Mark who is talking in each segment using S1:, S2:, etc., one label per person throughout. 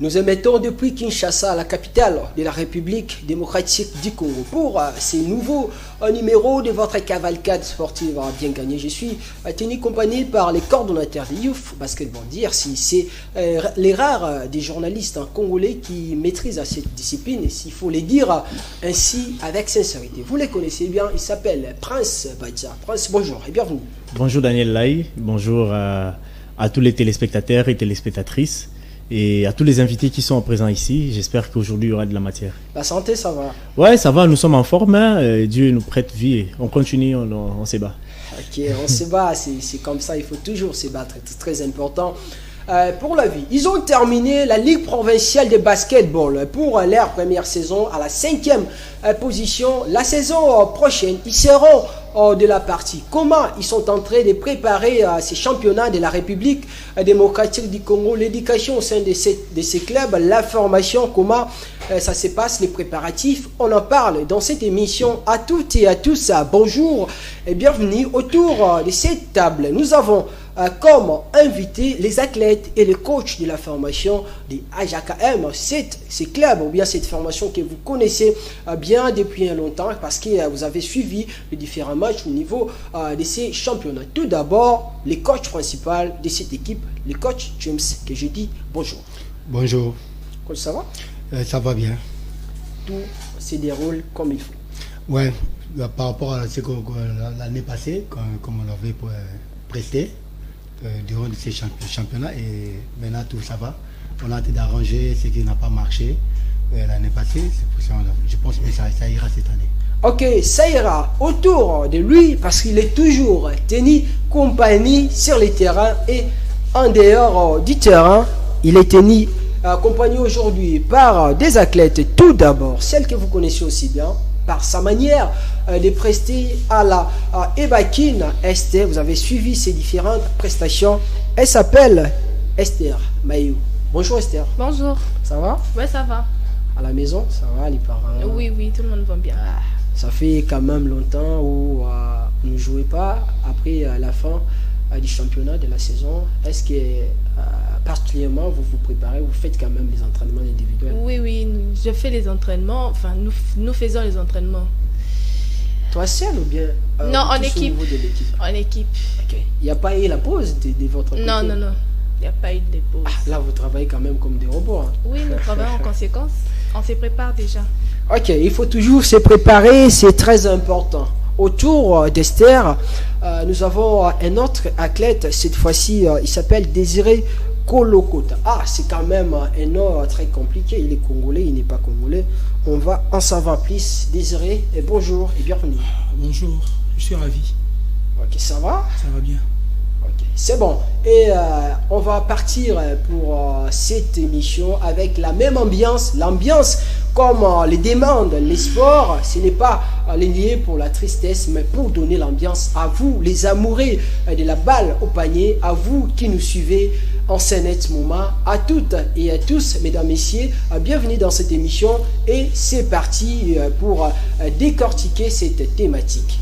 S1: Nous émettons depuis Kinshasa, la capitale de la République démocratique du Congo, pour ces nouveaux numéros de votre cavalcade sportive bien gagnée. Je suis tenu compagnie par les coordonnateurs de Youth Basketball DRC. C'est les rares des journalistes congolais qui maîtrisent cette discipline, s'il faut les dire ainsi avec sincérité. Vous les connaissez bien, il s'appelle Prince Badja. Prince, bonjour et bienvenue.
S2: Bonjour Daniel Lai, bonjour à tous les téléspectateurs et téléspectatrices et à tous les invités qui sont présents ici. J'espère qu'aujourd'hui il y aura de la matière.
S1: La santé, ça va?
S2: Ouais, ça va, nous sommes en forme, hein. Dieu nous prête vie et on continue, on se bat.
S1: Ok, on se bat, c'est comme ça, il faut toujours se battre, c'est très important. Pour la vie, ils ont terminé la Ligue provinciale de basketball pour leur première saison à la 5e position. La saison prochaine, ils seront de la partie. Comment ils sont en train de préparer ces championnats de la République démocratique du Congo, l'éducation au sein de ces clubs, la formation, comment ça se passe, les préparatifs. On en parle dans cette émission. À toutes et à tous, bonjour et bienvenue autour de cette table. Nous avons comme invité les athlètes et les coachs de la formation de AJKM, ces clubs ou bien cette formation que vous connaissez bien depuis longtemps parce que vous avez suivi les différents matchs au niveau de ces championnats. Tout d'abord, les coachs principaux de cette équipe, les coachs James, que je dis bonjour.
S3: Bonjour.
S1: Coach, ça va?
S3: Ça va bien.
S1: Tout se déroule comme il faut.
S3: Ouais, par rapport à ce que l'année passée, comme on l'avait presté durant ces championnats, et maintenant tout ça va. On a tenté d'arranger ce qui n'a pas marché l'année passée. Je pense que ça ira cette année.
S1: Ok, ça ira autour de lui parce qu'il est toujours tenu compagnie sur les terrains et en dehors du terrain. Il est tenu compagnie aujourd'hui par des athlètes. Tout d'abord, celle que vous connaissez aussi bien, par sa manière de prester à la Ebakine Esther. Vous avez suivi ses différentes prestations. Elle s'appelle Esther Mayou. Bonjour Esther.
S4: Bonjour.
S1: Ça va?
S4: Ouais, ça va.
S1: À la maison, ça va, les parents?
S4: Oui, tout le monde va bien.
S1: Ça fait quand même longtemps où vous ne jouez pas après la fin du championnat de la saison. Est-ce que particulièrement vous vous préparez, vous faites quand même les entraînements individuels?
S4: Oui, je fais les entraînements, enfin nous faisons les entraînements.
S1: Toi seul ou bien
S4: non, en équipe.
S1: Au niveau de l'équipe?
S4: En équipe.
S1: Ok. Il n'y a pas eu la pause de votre côté?
S4: Non, il n'y a pas eu de pause.
S1: Là, vous travaillez quand même comme des robots. Hein?
S4: Oui, nous travaillons en conséquence. On se prépare déjà.
S1: Ok, il faut toujours se préparer, c'est très important. Autour d'Esther, nous avons un autre athlète, cette fois-ci, il s'appelle Désiré Kolokota. C'est quand même un nom très compliqué, il est congolais, il n'est pas congolais. On va en savoir plus. Désiré, et bonjour et bienvenue.
S5: Bonjour, je suis ravi.
S1: Ok, ça va?
S5: Ça va bien.
S1: Ok, c'est bon. Et on va partir pour cette émission avec la même ambiance. L'ambiance comme les demandes, les sports, ce n'est pas les liés pour la tristesse, mais pour donner l'ambiance à vous, les amoureux de la balle au panier, à vous qui nous suivez en ce net moment, à toutes et à tous, mesdames, messieurs, bienvenue dans cette émission et c'est parti pour décortiquer cette thématique.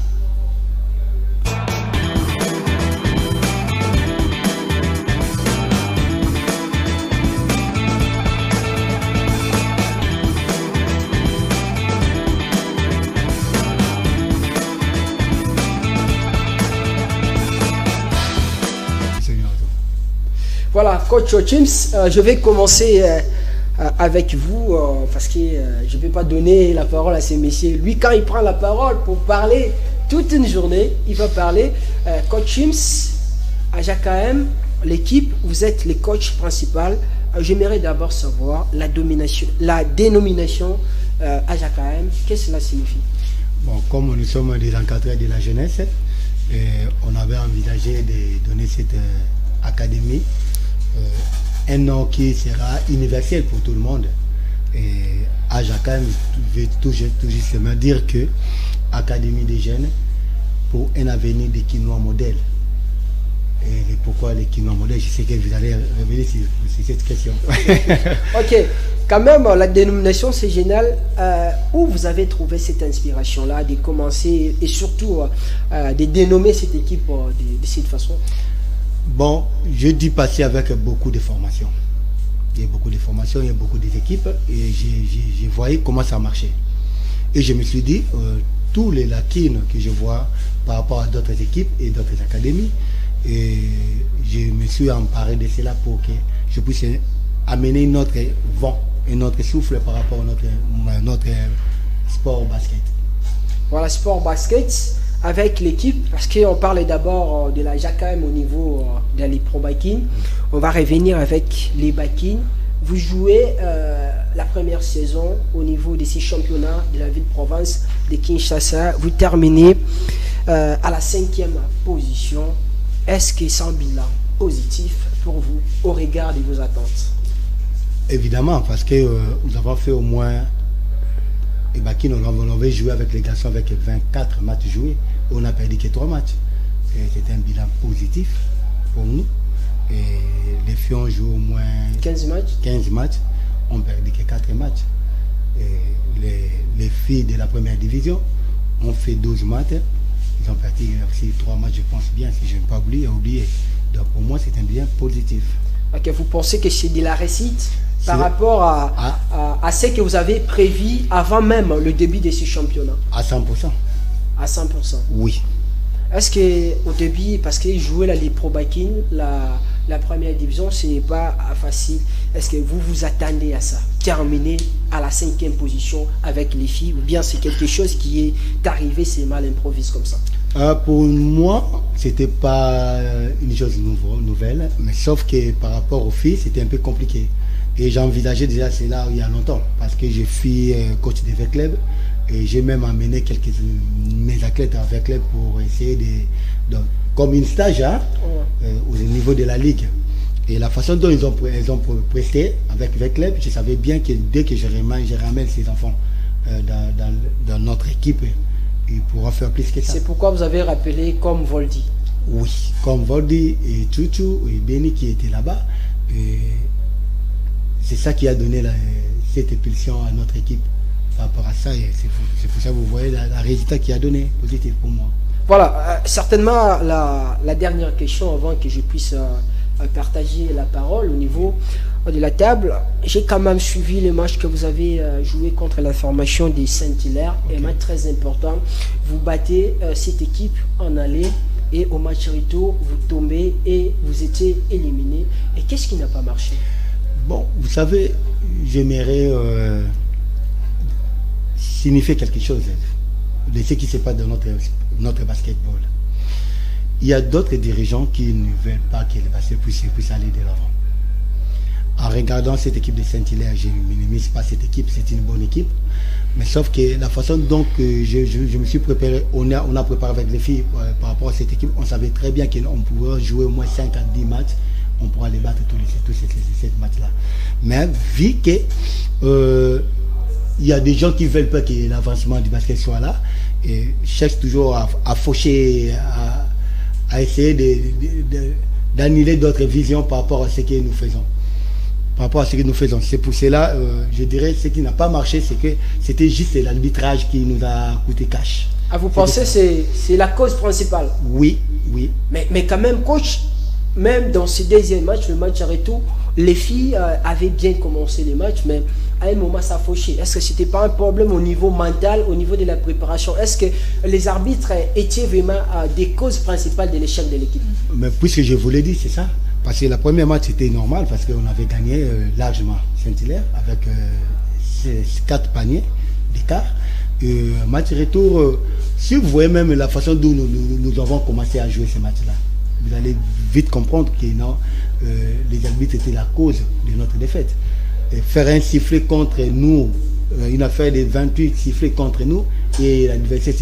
S1: Voilà, coach James, je vais commencer avec vous parce que je ne vais pas donner la parole à ces messieurs. Lui, quand il prend la parole pour parler toute une journée, il va parler. Coach James, à AJKM, l'équipe, vous êtes les coachs principaux. J'aimerais d'abord savoir la dénomination AJKM, qu'est-ce que cela signifie?
S3: Bon, comme nous sommes des encadreurs de la jeunesse, on avait envisagé de donner cette académie un nom qui sera universel pour tout le monde. Et AJKM veut tout justement dire que Académie des jeunes pour un avenir de Quinois modèle. Et pourquoi les Quinois modèles? Je sais que vous allez revenir sur cette question.
S1: Ok, quand même la dénomination c'est génial. Où vous avez trouvé cette inspiration-là de commencer et surtout de dénommer cette équipe de cette façon?
S3: Bon, je dis passer avec beaucoup de formations. beaucoup de formations, il y a beaucoup d'équipes et j'ai voyé comment ça marchait. Et je me suis dit, tous les lacunes que je vois par rapport à d'autres équipes et d'autres académies, et je me suis emparé de cela pour que je puisse amener notre vent et notre souffle par rapport à notre sport basket.
S1: Voilà, sport basket avec l'équipe, parce qu'on parlait d'abord de la JACAM au niveau de la Ligue Pro Bakin. On va revenir avec les Bakin. Vous jouez la première saison au niveau de ces championnats de la ville-province de Kinshasa. Vous terminez à la 5e position. Est-ce que c'est un bilan positif pour vous au regard de vos attentes?
S3: Évidemment, parce que nous avons fait au moins, et Bakin, on avait joué avec les garçons avec 24 matchs joués. On n'a perdu que 3 matchs. C'était un bilan positif pour nous. Et les filles ont joué au moins
S1: 15 matchs.
S3: On perdu que 4 matchs. Et les filles de la première division ont fait 12 matchs. Ils ont perdu aussi 3 matchs, je pense bien, si je ne vais pas oublier. Donc pour moi, c'est un bilan positif.
S1: Okay, vous pensez que c'est de la réussite par rapport à ce que vous avez prévu avant même le début de ce championnat?
S3: À 100%.
S1: À 100%?
S3: Oui.
S1: Est-ce qu'au début, parce que jouer la Ligue Pro Bakin, la première division, ce n'est pas facile. Est-ce que vous vous attendez à ça? Terminer à la 5e position avec les filles, ou bien c'est quelque chose qui est arrivé, c'est mal improvisé comme ça?
S3: Pour moi, c'était pas une chose nouvelle, mais sauf que par rapport aux filles, c'était un peu compliqué. Et j'envisageais déjà cela il y a longtemps, parce que je suis coach de V-Club et j'ai même amené quelques mes athlètes à V-Club pour essayer comme une stage au niveau de la ligue. Et la façon dont ils ont presté avec V-Club, je savais bien que dès que je ramène ces enfants dans notre équipe, ils pourront faire plus que ça.
S1: C'est pourquoi vous avez rappelé comme Voldy?
S3: Oui, comme Voldy et Chouchou et Benny qui étaient là-bas. C'est ça qui a donné cette impulsion à notre équipe par rapport à ça. Et c'est pour ça que vous voyez la résultat qui a donné positif pour moi.
S1: Voilà, certainement la dernière question avant que je puisse partager la parole au niveau de la table. J'ai quand même suivi le match que vous avez joué contre la formation des Saint-Hilaire, un match très important. Vous battez cette équipe en aller et au match retour, vous tombez et vous étiez éliminé. Et qu'est-ce qui n'a pas marché?
S3: Bon, vous savez, j'aimerais signifier quelque chose de ce qui se passe dans notre basketball. Il y a d'autres dirigeants qui ne veulent pas que le basket puisse aller de l'avant. En regardant cette équipe de Saint-Hilaire, je ne minimise pas cette équipe, c'est une bonne équipe. Mais sauf que la façon dont je me suis préparé, on a préparé avec les filles par rapport à cette équipe, on savait très bien qu'on pouvait jouer au moins 5 à 10 matchs. On pourra les battre tous ces matchs-là. Mais vu que il y a des gens qui ne veulent pas que l'avancement du basket soit là, et cherchent toujours à faucher, à essayer d'annuler d'autres visions par rapport à ce que nous faisons. C'est pour cela, je dirais, ce qui n'a pas marché, c'est que c'était juste l'arbitrage qui nous a coûté cash.
S1: Ah, vous pensez que c'est la cause principale?
S3: Oui.
S1: Mais quand même, coach, même dans ce deuxième match, le match à retour, les filles avaient bien commencé les matchs, mais à un moment ça a fauché. Est-ce que ce n'était pas un problème au niveau mental, au niveau de la préparation? Est-ce que les arbitres étaient vraiment des causes principales de l'échec de l'équipe? Mais
S3: puisque je vous l'ai dit, c'est ça. Parce que la première match c'était normal, parce qu'on avait gagné largement Saint-Hilaire avec 4 paniers d'écart. Match retour, si vous voyez même la façon dont nous avons commencé à jouer ce match-là, vous allez vite comprendre que non, les arbitres étaient la cause de notre défaite. Et faire un sifflet contre nous, une affaire de 28 sifflets contre nous, et l'adversaire,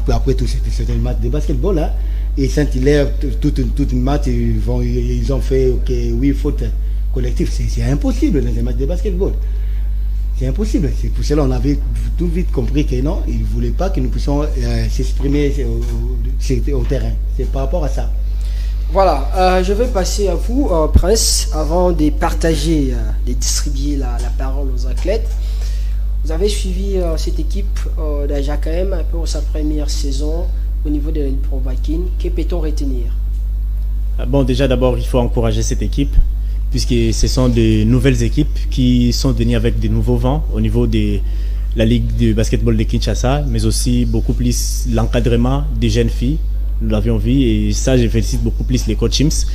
S3: après tout, c'était un match de basketball, hein. Et Saint-Hilaire, tout une match, ils ont fait 8 fautes collectives. C'est impossible dans un match de basketball. C'est impossible. C'est pour cela qu'on avait tout vite compris que non, ils ne voulaient pas que nous puissions s'exprimer au terrain. C'est par rapport à ça.
S1: Voilà, je vais passer à vous, Prince, avant de partager, de distribuer la parole aux athlètes. Vous avez suivi cette équipe d'Ajakam pour sa première saison au niveau de la Ligue Pro Bakin. Que peut-on retenir?
S2: Bon, déjà d'abord, il faut encourager cette équipe, puisque ce sont de nouvelles équipes qui sont venues avec de nouveaux vents au niveau de la Ligue de basketball de Kinshasa, mais aussi beaucoup plus l'encadrement des jeunes filles. Nous l'avions vu et ça, je félicite beaucoup plus les coachs Chims.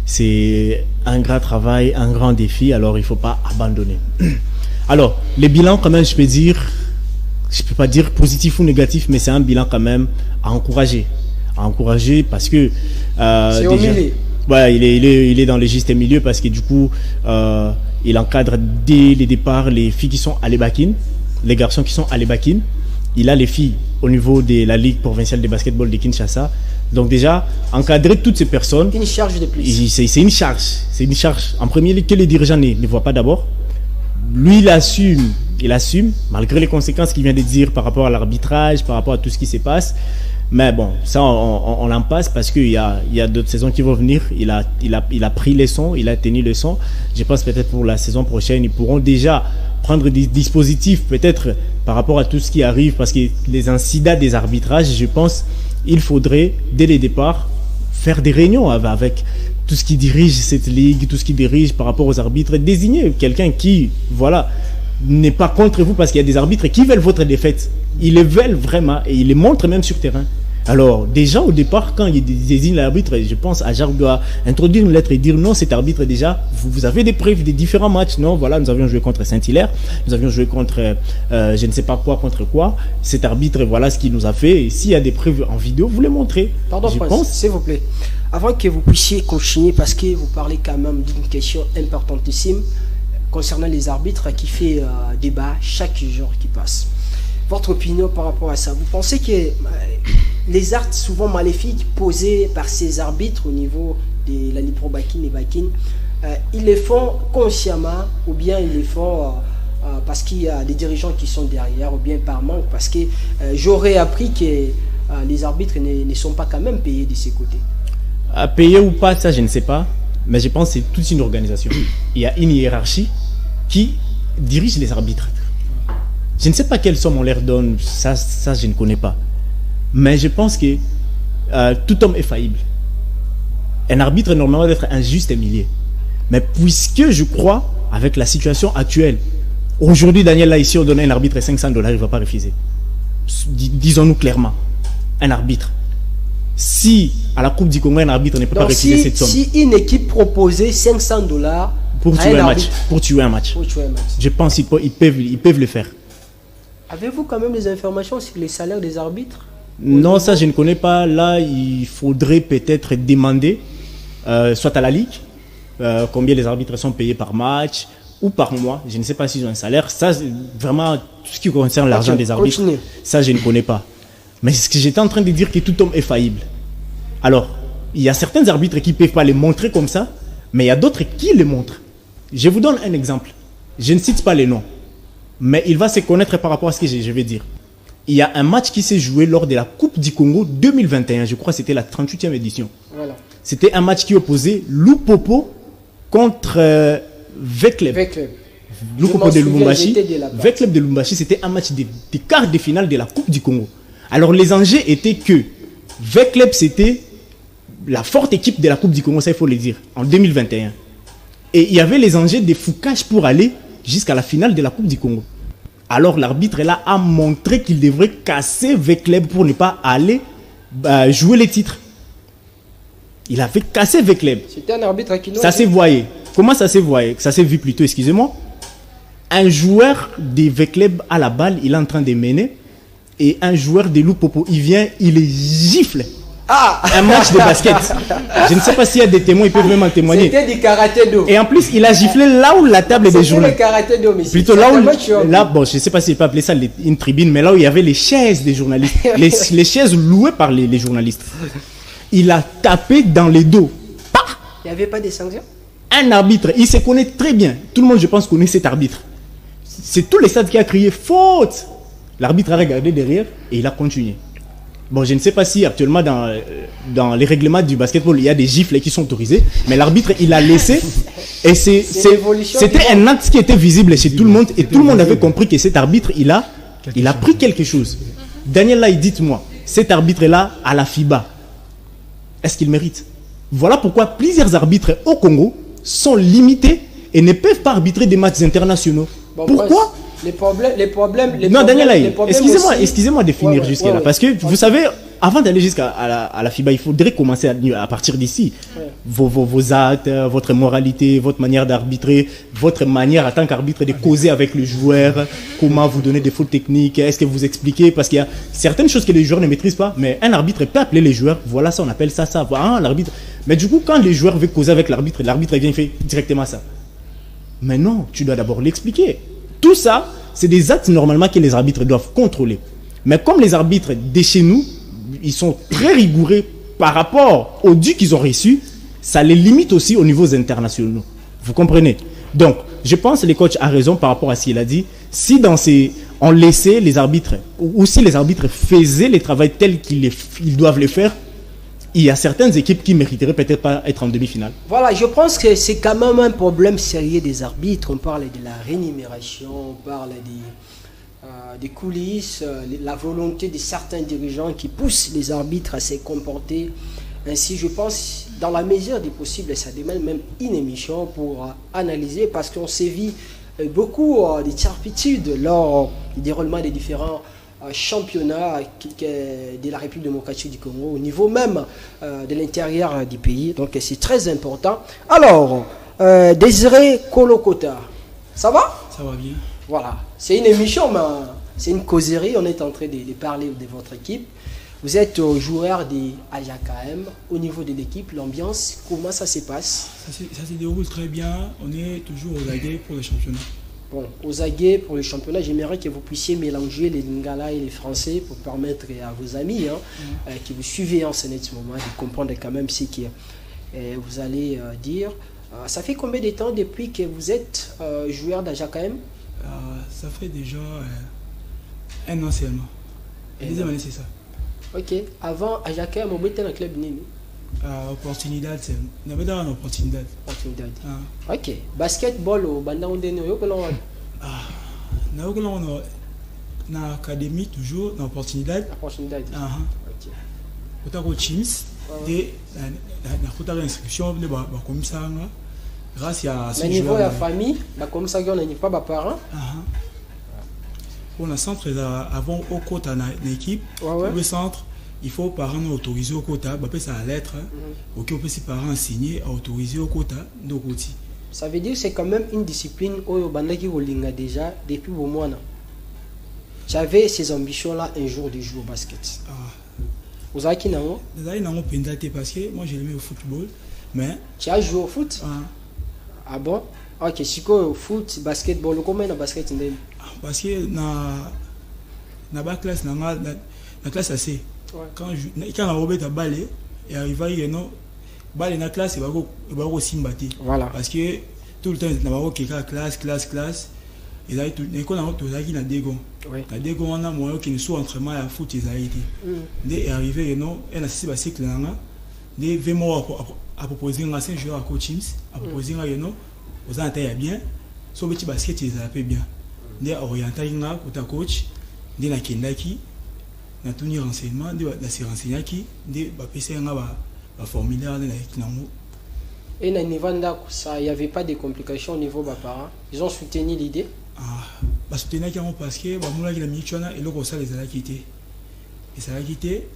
S2: C'est un grand travail, un grand défi, alors il ne faut pas abandonner. Alors, les bilans, quand même, je peux pas dire positif ou négatif, mais c'est un bilan quand même à encourager. À encourager parce que...
S1: c'est au milieu.
S2: Ouais, il est dans le juste milieu parce que du coup, il encadre dès le départ les filles qui sont à l'Ebakin, les garçons qui sont à l'Ebakin. Il a les filles au niveau de la Ligue provinciale de basketball de Kinshasa. Donc déjà, encadrer toutes ces personnes...
S1: Une charge de plus.
S2: C'est une charge. C'est une charge. En premier lieu, que les dirigeants ne voient pas d'abord. Lui, il assume, malgré les conséquences qu'il vient de dire par rapport à l'arbitrage, par rapport à tout ce qui se passe. Mais bon, ça, on en passe parce qu'il y a d'autres saisons qui vont venir. Il a pris les leçons, il a tenu les leçons. Je pense peut-être pour la saison prochaine, ils pourront déjà prendre des dispositifs, peut-être par rapport à tout ce qui arrive, parce que les incidents des arbitrages, je pense, il faudrait, dès le départ, faire des réunions avec tout ce qui dirige cette ligue, tout ce qui dirige par rapport aux arbitres, désigner quelqu'un qui, voilà, n'est pas contre vous parce qu'il y a des arbitres qui veulent votre défaite. Ils les veulent vraiment et ils les montrent même sur terrain. Alors, déjà au départ, quand il désigne l'arbitre, je pense Ajar doit introduire une lettre et dire non, cet arbitre déjà, vous avez des preuves des différents matchs. Non, voilà, nous avions joué contre Saint-Hilaire, nous avions joué contre je ne sais pas quoi, contre quoi. Cet arbitre, voilà ce qu'il nous a fait. Et s'il y a des preuves en vidéo, vous les montrez.
S1: Pardon, Prince, s'il vous plaît. Avant que vous puissiez continuer, parce que vous parlez quand même d'une question importantissime concernant les arbitres qui fait débat chaque jour qui passe. Votre opinion par rapport à ça? Vous pensez que les actes souvent maléfiques posés par ces arbitres au niveau de la Ligue Pro Bakin et Bakin, ils les font consciemment ou bien ils les font parce qu'il y a des dirigeants qui sont derrière ou bien par manque? Parce que j'aurais appris que les arbitres ne sont pas quand même payés de ces côtés.
S2: Payés ou pas, ça je ne sais pas, mais je pense que c'est toute une organisation. Il y a une hiérarchie qui dirige les arbitres. Je ne sais pas quelle somme on leur donne, ça je ne connais pas. Mais je pense que tout homme est faillible. Un arbitre normalement doit être un juste milieu. Mais puisque je crois, avec la situation actuelle, aujourd'hui Daniel là ici on donne un arbitre $500, il ne va pas refuser. Disons-nous clairement, un arbitre. Si à la Coupe du Congo un arbitre ne peut pas refuser cette somme.
S1: Si une équipe proposait $500
S2: pour tuer un match, je pense qu'ils peuvent le faire.
S1: Avez-vous quand même des informations sur les salaires des arbitres?
S2: Non, ça je ne connais pas. Là, il faudrait peut-être demander, soit à la Ligue, combien les arbitres sont payés par match ou par mois. Je ne sais pas s'ils ont un salaire. Ça, vraiment, tout ce qui concerne l'argent des arbitres, ça je ne connais pas. Mais ce que j'étais en train de dire, que tout homme est faillible. Alors, il y a certains arbitres qui ne peuvent pas les montrer comme ça, mais il y a d'autres qui les montrent. Je vous donne un exemple. Je ne cite pas les noms, mais il va se connaître par rapport à ce que je vais dire. Il y a un match qui s'est joué lors de la Coupe du Congo 2021. Je crois que c'était la 38e édition. Voilà. C'était un match qui opposait Lupopo contre Vecleb. Lupopo de Lubumbashi. Vecleb de Lubumbashi, c'était un match des quarts de finale de la Coupe du Congo. Alors les enjeux étaient que Vecleb, c'était la forte équipe de la Coupe du Congo, ça il faut le dire, en 2021. Et il y avait les enjeux de foucage pour aller jusqu'à la finale de la Coupe du Congo. Alors l'arbitre là a montré qu'il devrait casser Vecleb pour ne pas aller jouer les titres. Il avait cassé Vecleb.
S1: C'était un arbitre qui...
S2: Ça s'est voyé. Comment ça s'est voyé? Ça s'est vu plutôt, excusez-moi. Un joueur de Vecleb à la balle, il est en train de mener. Et un joueur de Lupopo, il vient, il les gifle. Un match de basket. Je ne sais pas s'il y a des témoins, ils peuvent même en témoigner.
S1: C'était du karaté d'eau.
S2: Et en plus, il a giflé là où la table des journalistes.
S1: C'était le karaté d'eau, mais
S2: plutôt là où... bon, je ne sais pas s'il peut appeler ça une tribune, mais là où il y avait les chaises des journalistes. les chaises louées par les journalistes. Il a tapé dans les dos.
S1: Il n'y avait pas de sanctions?
S2: Un arbitre, il se connaît très bien. Tout le monde, je pense, connaît cet arbitre. C'est tout le stade qui a crié faute. L'arbitre a regardé derrière et il a continué. Bon, je ne sais pas si actuellement dans les règlements du basketball, il y a des gifles qui sont autorisés, mais l'arbitre, il a laissé. Et c'était un acte qui était visible chez tout le monde et tout le monde avait compris que cet arbitre, il a pris quelque chose. Daniel, là, dites-moi, cet arbitre-là, à la FIBA, est-ce qu'il mérite? Voilà pourquoi plusieurs arbitres au Congo sont limités et ne peuvent pas arbitrer des matchs internationaux.
S1: Bon,
S2: pourquoi?
S1: Les problèmes.
S2: Non, Daniel Aïe,
S1: excusez-moi
S2: excusez-moi de finir jusqu'à là. Parce que vous savez, avant d'aller jusqu'à la FIBA, il faudrait commencer à partir d'ici.
S1: Ouais.
S2: Vos actes, votre moralité, votre manière d'arbitrer, votre manière en tant qu'arbitre de causer avec le joueur, comment vous donnez des fautes techniques, est-ce que vous expliquez, parce qu'il y a certaines choses que les joueurs ne maîtrisent pas, mais un arbitre peut appeler les joueurs, voilà ça, on appelle ça, l'arbitre. Mais du coup, quand les joueurs veulent causer avec l'arbitre vient, il fait directement ça. Mais non, tu dois d'abord l'expliquer. Tout ça, c'est des actes normalement que les arbitres doivent contrôler. Mais comme les arbitres de chez nous, ils sont très rigoureux par rapport aux dû qu'ils ont reçus, ça les limite aussi aux niveaux internationaux. Vous comprenez? Donc, je pense que le coach a raison par rapport à ce qu'il a dit. Si on laissait les arbitres, ou si les arbitres faisaient le travail tel qu'ils doivent le faire, il y a certaines équipes qui mériteraient peut-être pas être en demi-finale.
S1: Voilà, je pense que c'est quand même un problème sérieux des arbitres. On parle de la rémunération, on parle des coulisses, la volonté de certains dirigeants qui poussent les arbitres à se comporter ainsi. Je pense, dans la mesure du possible, ça demande même une émission pour analyser, parce qu'on sévit beaucoup de turpitudes lors du déroulement des différents championnat de la République démocratique du Congo, au niveau même de l'intérieur du pays. Donc c'est très important. Alors, Désiré Kolokota, ça va?
S5: Ça va bien.
S1: Voilà, c'est une émission, mais c'est une causerie. On est en train de parler de votre équipe. Vous êtes joueur de AJKM. Au niveau de l'équipe, l'ambiance, comment ça se passe?
S5: Ça se déroule très bien. On est toujours aux aguets pour le championnat.
S1: Bon, aux aguets pour le championnat, j'aimerais que vous puissiez mélanger les Lingala et les Français pour permettre à vos amis qui vous suivez en ce moment de comprendre quand même ce que vous allez dire. Ça fait combien de temps depuis que vous êtes joueur d'AJKM?
S5: Ça fait déjà un an seulement. La deuxième année, c'est ça.
S1: Ok. Avant, AJKM, on était dans le club Nini.
S5: Oportunidade, on avait dans l'opportunité.
S1: Ok. Basketball au Banda Ondene,
S5: dans l'académie, toujours dans l'opportunité.
S1: Opportunidade.
S5: Ok. Au Teams, dans l'inscription, grâce à
S1: ce niveau de la famille, comme ça, on n'a pas de parents.
S5: Pour le centre, avant au quota dans l'équipe, le centre, il faut parents autoriser au quota, ça à lettre, ok, on peut si parents signer à autoriser au quota, donc aussi.
S1: Ça veut dire que c'est quand même une discipline au Bandaki Wolinga déjà depuis au mois. J'avais ces ambitions-là un jour de jouer au basket. Vous avez qui non?
S5: Vous avez non pendaté parce que moi j'ai aimé au football, mais.
S1: Tu as joué au foot? Ah bon? Ok, si quoi au foot, basketball, comment dans basket?
S5: Parce que dans la classe, dans la classe AC. Quand on a ta balle et arrive à y balle dans la classe, il va aussi me battre.
S1: Voilà.
S5: Parce que tout le temps, il y a classe. Et là, l'école a qui n'a des gants. La des gants, on a moyen qui ne soit entraînement à foot, ils ont été. Dès arrivé, elle a 6 baskets là. Dès 20 mois à proposer un 5 joueurs à coach Teams, à proposer un aux intérêts bien. Son petit basket, ils ont bien. Dès orienté, côté coach, dès la Kendaki. Na tout ni renseignement de la se renseigner qui de PC un formulaire de la
S1: et na niveau ça il y avait pas de complications au niveau des parents, ils ont soutenu l'idée.
S5: Soutenir qui parce que moi qui la michona et le ça les a quitté et ça a quitté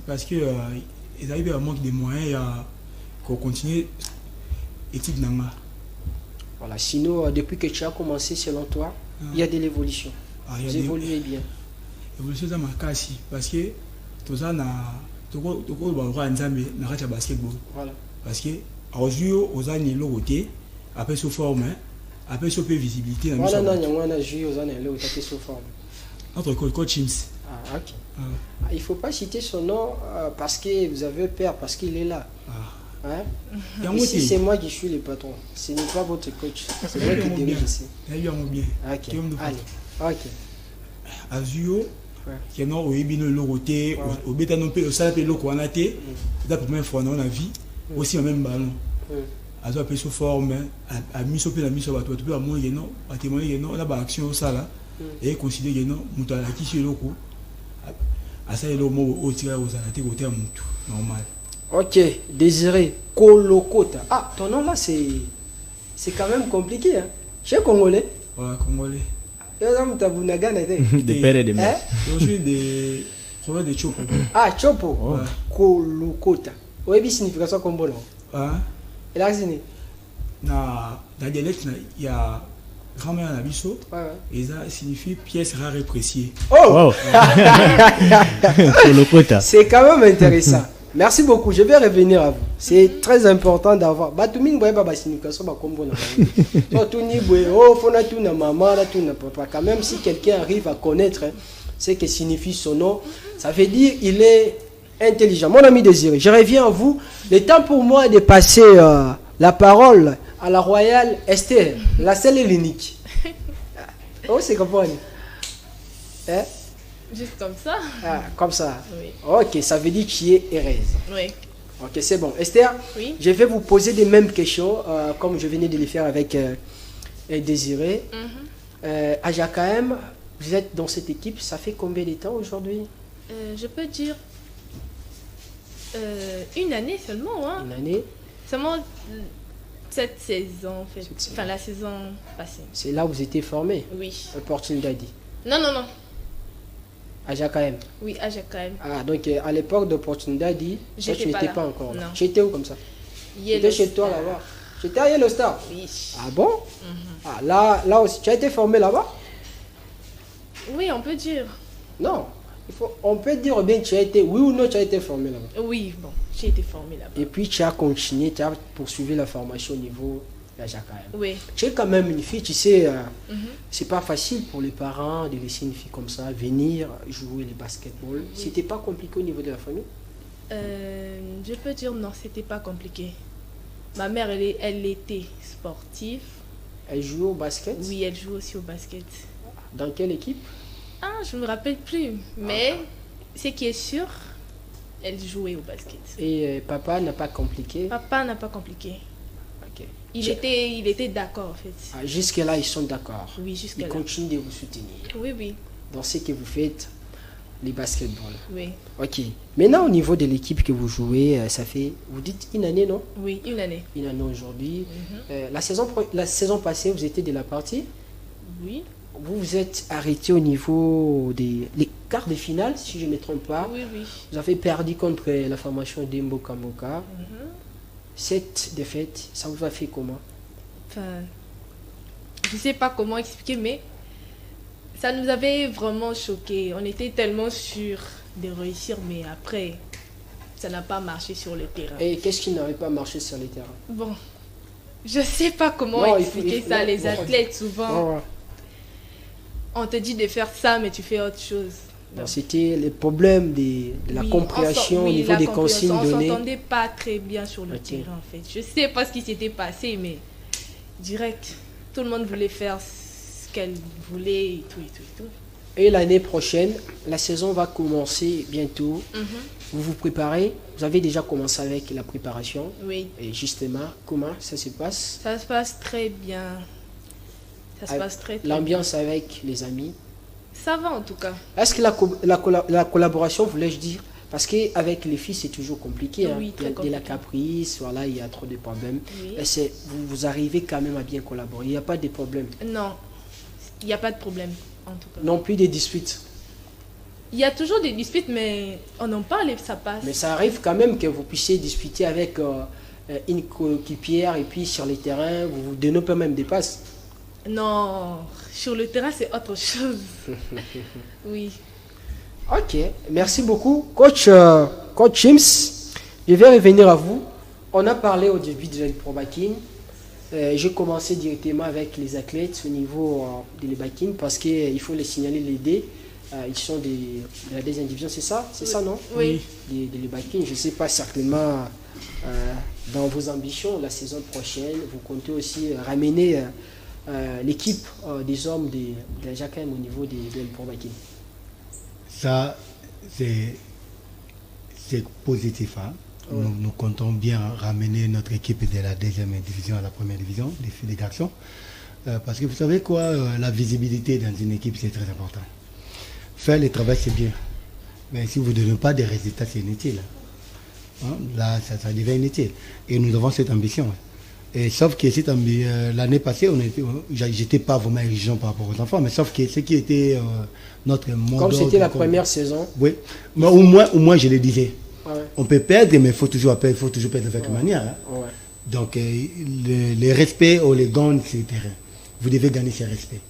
S5: parce que ils arrivent à manque de moyens pour continuer études nanga.
S1: Voilà, sinon depuis que tu as commencé selon toi, il y a de l'évolution. Vous évoluez bien.
S5: L'évolution dans ma casse parce que tout ça na tout le nzambe na racha basketball. Voilà. Parce que aujourd'hui aux années côté après sous forme après sous visibilité
S1: na voilà non on a joué aux années là côté sous forme.
S5: Notre coach Teams.
S1: OK. Il faut pas citer son nom parce que vous avez peur parce qu'il est là. Ici, c'est moi qui suis le patron. Ce n'est pas votre coach. C'est moi qui dirige ici.
S5: Bien.
S1: OK. Allez. OK.
S5: Azuyo qui est au Ebino Loroté, au Beta non plus, au Salapé Lokoanate, la première fois dans la vie, aussi en même ballon. Azo a pris sous forme, a mis sur la mise à tout à moins, à témoigner, là, action au sala, et considérer, Moutala qui sur le coup, à ça, le mot au tir aux alatés au terme, normal.
S1: Ok, Désiré Kolokota. Ah, ton nom là, c'est quand même compliqué. Hein? Tu es congolais?
S5: Ouais, congolais.
S2: Des pères et des mères.
S5: Je suis des provinces de Chopo.
S1: Ah, Chopo.
S5: Ouais.
S1: Kolokota. Oui, mais signification comme bon.
S5: Hein?
S1: Et là, c'est
S5: Dans la dialecte, il y a grand-mère Nabiso.
S1: ouais.
S5: Et ça signifie pièce rare et précieuse.
S1: Oh!
S2: Wow. Kolokota.
S1: C'est quand même intéressant. Merci beaucoup. Je vais revenir à vous. C'est très important d'avoir. Batumin boye baba signification ba kombo na. Surtout ni boye oh fona tu na maman là tu na papa. Quand même si quelqu'un arrive à connaître ce que signifie son nom, ça veut dire il est intelligent. Mon ami Désiré, je reviens à vous. Le temps pour moi est de passer la parole à la royale Esther, la seule et l'unique. Oh, c'est compris. Hein?
S4: Juste comme ça.
S1: Ah, comme ça.
S4: Oui.
S1: Ok, ça veut dire que tu es heureuse.
S4: Oui.
S1: Ok, c'est bon. Esther,
S4: Oui.
S1: je vais vous poser les mêmes questions, comme je venais de les faire avec Désiré. À JKM, vous êtes dans cette équipe, ça fait combien de temps aujourd'hui?
S4: Je peux dire une année seulement. Hein.
S1: Une année.
S4: Seulement cette saison, en fait.
S1: Cette saison.
S4: Enfin, la saison passée.
S1: C'est là où vous étiez formé,
S4: Oui.
S1: Opportunité dit.
S4: Non, non, non.
S1: À JKM.
S4: Oui, à JKM.
S1: Ah, donc à l'époque d'Opportunité dit, toi,
S4: J'étais
S1: tu
S4: pas
S1: n'étais
S4: là.
S1: pas encore là.
S4: Non.
S1: Tu étais où comme ça?
S4: Yellow
S1: Tu étais chez toi
S4: Star.
S1: là-bas. J'étais à Yellow Star.
S4: Oui.
S1: Ah bon? Ah, là aussi, tu as été formé là-bas?
S4: Oui, on peut dire.
S1: Non. On peut dire bien que tu as été, oui ou non, tu as été formé là-bas.
S4: Oui, bon, j'ai été formée là-bas.
S1: Et puis tu as continué, tu as poursuivi la formation au niveau de la JKM.
S4: Oui.
S1: Tu es quand même une fille, tu sais, c'est pas facile pour les parents de laisser une fille comme ça venir jouer le basketball. C'était pas compliqué au niveau de la famille?
S4: Je peux dire non, c'était pas compliqué. Ma mère, elle était sportive.
S1: Elle joue au basket?
S4: Oui, elle joue aussi au basket.
S1: Dans quelle équipe?
S4: Ah, je me rappelle plus. Mais ce qui est sûr, elle jouait au basket.
S1: Et papa n'a pas compliqué?
S4: Papa n'a pas compliqué.
S1: Ok.
S4: Il était d'accord en fait.
S1: Ah, jusque-là, ils sont d'accord.
S4: Oui,
S1: Ils
S4: jusqu'à là.
S1: continuent de vous soutenir
S4: Oui, oui,
S1: dans ce que vous faites, les basketball.
S4: oui,
S1: Ok. Maintenant, au niveau de l'équipe que vous jouez, ça fait, vous dites une année, non?
S4: oui, une année.
S1: Une année aujourd'hui. La saison passée, vous étiez de la partie.
S4: Oui,
S1: Vous vous êtes arrêté au niveau des les quarts de finale, si je ne me trompe pas.
S4: oui, oui.
S1: Vous avez perdu contre la formation d'Imboka Mboka. Cette défaite, ça vous a fait comment?
S4: Enfin, je sais pas comment expliquer, mais ça nous avait vraiment choqué. On était tellement sûrs de réussir, mais après, ça n'a pas marché sur le terrain.
S1: Et qu'est-ce qui n'avait pas marché sur les terrains?
S4: Bon, je sais pas comment
S1: Non,
S4: expliquer ça. Les
S1: bon,
S4: athlètes, souvent,
S1: Ouais.
S4: on te dit de faire ça, mais tu fais autre chose.
S1: Donc, c'était le problème de la
S4: Oui,
S1: compréhension au niveau
S4: la
S1: des
S4: compréhension,
S1: consignes
S4: on
S1: données.
S4: s'entendait pas très bien sur le
S1: Ok.
S4: terrain en fait. Je sais pas ce qui s'était passé, mais direct, tout le monde voulait faire ce qu'elle voulait et tout et tout et tout.
S1: Et l'année prochaine, la saison va commencer bientôt. Vous vous préparez. Vous avez déjà commencé avec la préparation.
S4: Oui,
S1: Et justement, comment ça se passe?
S4: ça se passe très bien. Ça se passe très bien.
S1: L'ambiance avec les amis.
S4: Ça va en tout cas.
S1: Est-ce que la collaboration, voulais-je dire, parce qu'avec les filles, c'est toujours compliqué.
S4: Oui,
S1: hein. Il y
S4: très
S1: a de la
S4: compliqué.
S1: caprice, voilà, il y a trop de problèmes.
S4: Oui.
S1: Et vous arrivez quand même à bien collaborer. Il n'y a pas de problème.
S4: Non, il n'y a pas de problème en tout cas.
S1: Non plus des disputes.
S4: Il y a toujours des disputes, mais on en parle et ça passe.
S1: Mais ça arrive quand même que vous puissiez discuter avec une coéquipière et puis sur les terrains, vous vous donnez pas même des passes.
S4: Non, sur le terrain c'est autre chose. Oui.
S1: Ok, merci beaucoup. Coach James, je vais revenir à vous. On a parlé au début de l'E-Pro-Backing. J'ai commencé directement avec les athlètes au niveau de l'E-Backing parce qu'il faut les signaler, les dés. Ils sont de la deuxième division, c'est ça? C'est ça, non?
S4: Oui.
S1: De l'E-Backing. Je ne sais pas certainement dans vos ambitions, la saison prochaine, vous comptez aussi ramener l'équipe des hommes de la JKM au niveau de l'E-Pro-Backing.
S3: Ça, c'est positif. Hein. Nous comptons bien ramener notre équipe de la deuxième division à la première division, les filles et les garçons. Parce que vous savez quoi, la visibilité dans une équipe, c'est très important. Faire le travail, c'est bien. Mais si vous ne donnez pas des résultats, c'est inutile. Hein, là, ça devient inutile. Et nous avons cette ambition. Et sauf que l'année passée, j'étais pas vraiment exigeant par rapport aux enfants, mais sauf que ce qui était notre mot.
S1: Comme c'était la première saison.
S3: Oui, mais au moins je le disais. Ouais. On peut perdre, mais il faut toujours perdre avec manière. Hein. Ouais. Donc, le respect ou les gants, c'est terrain. Vous devez gagner ce respect.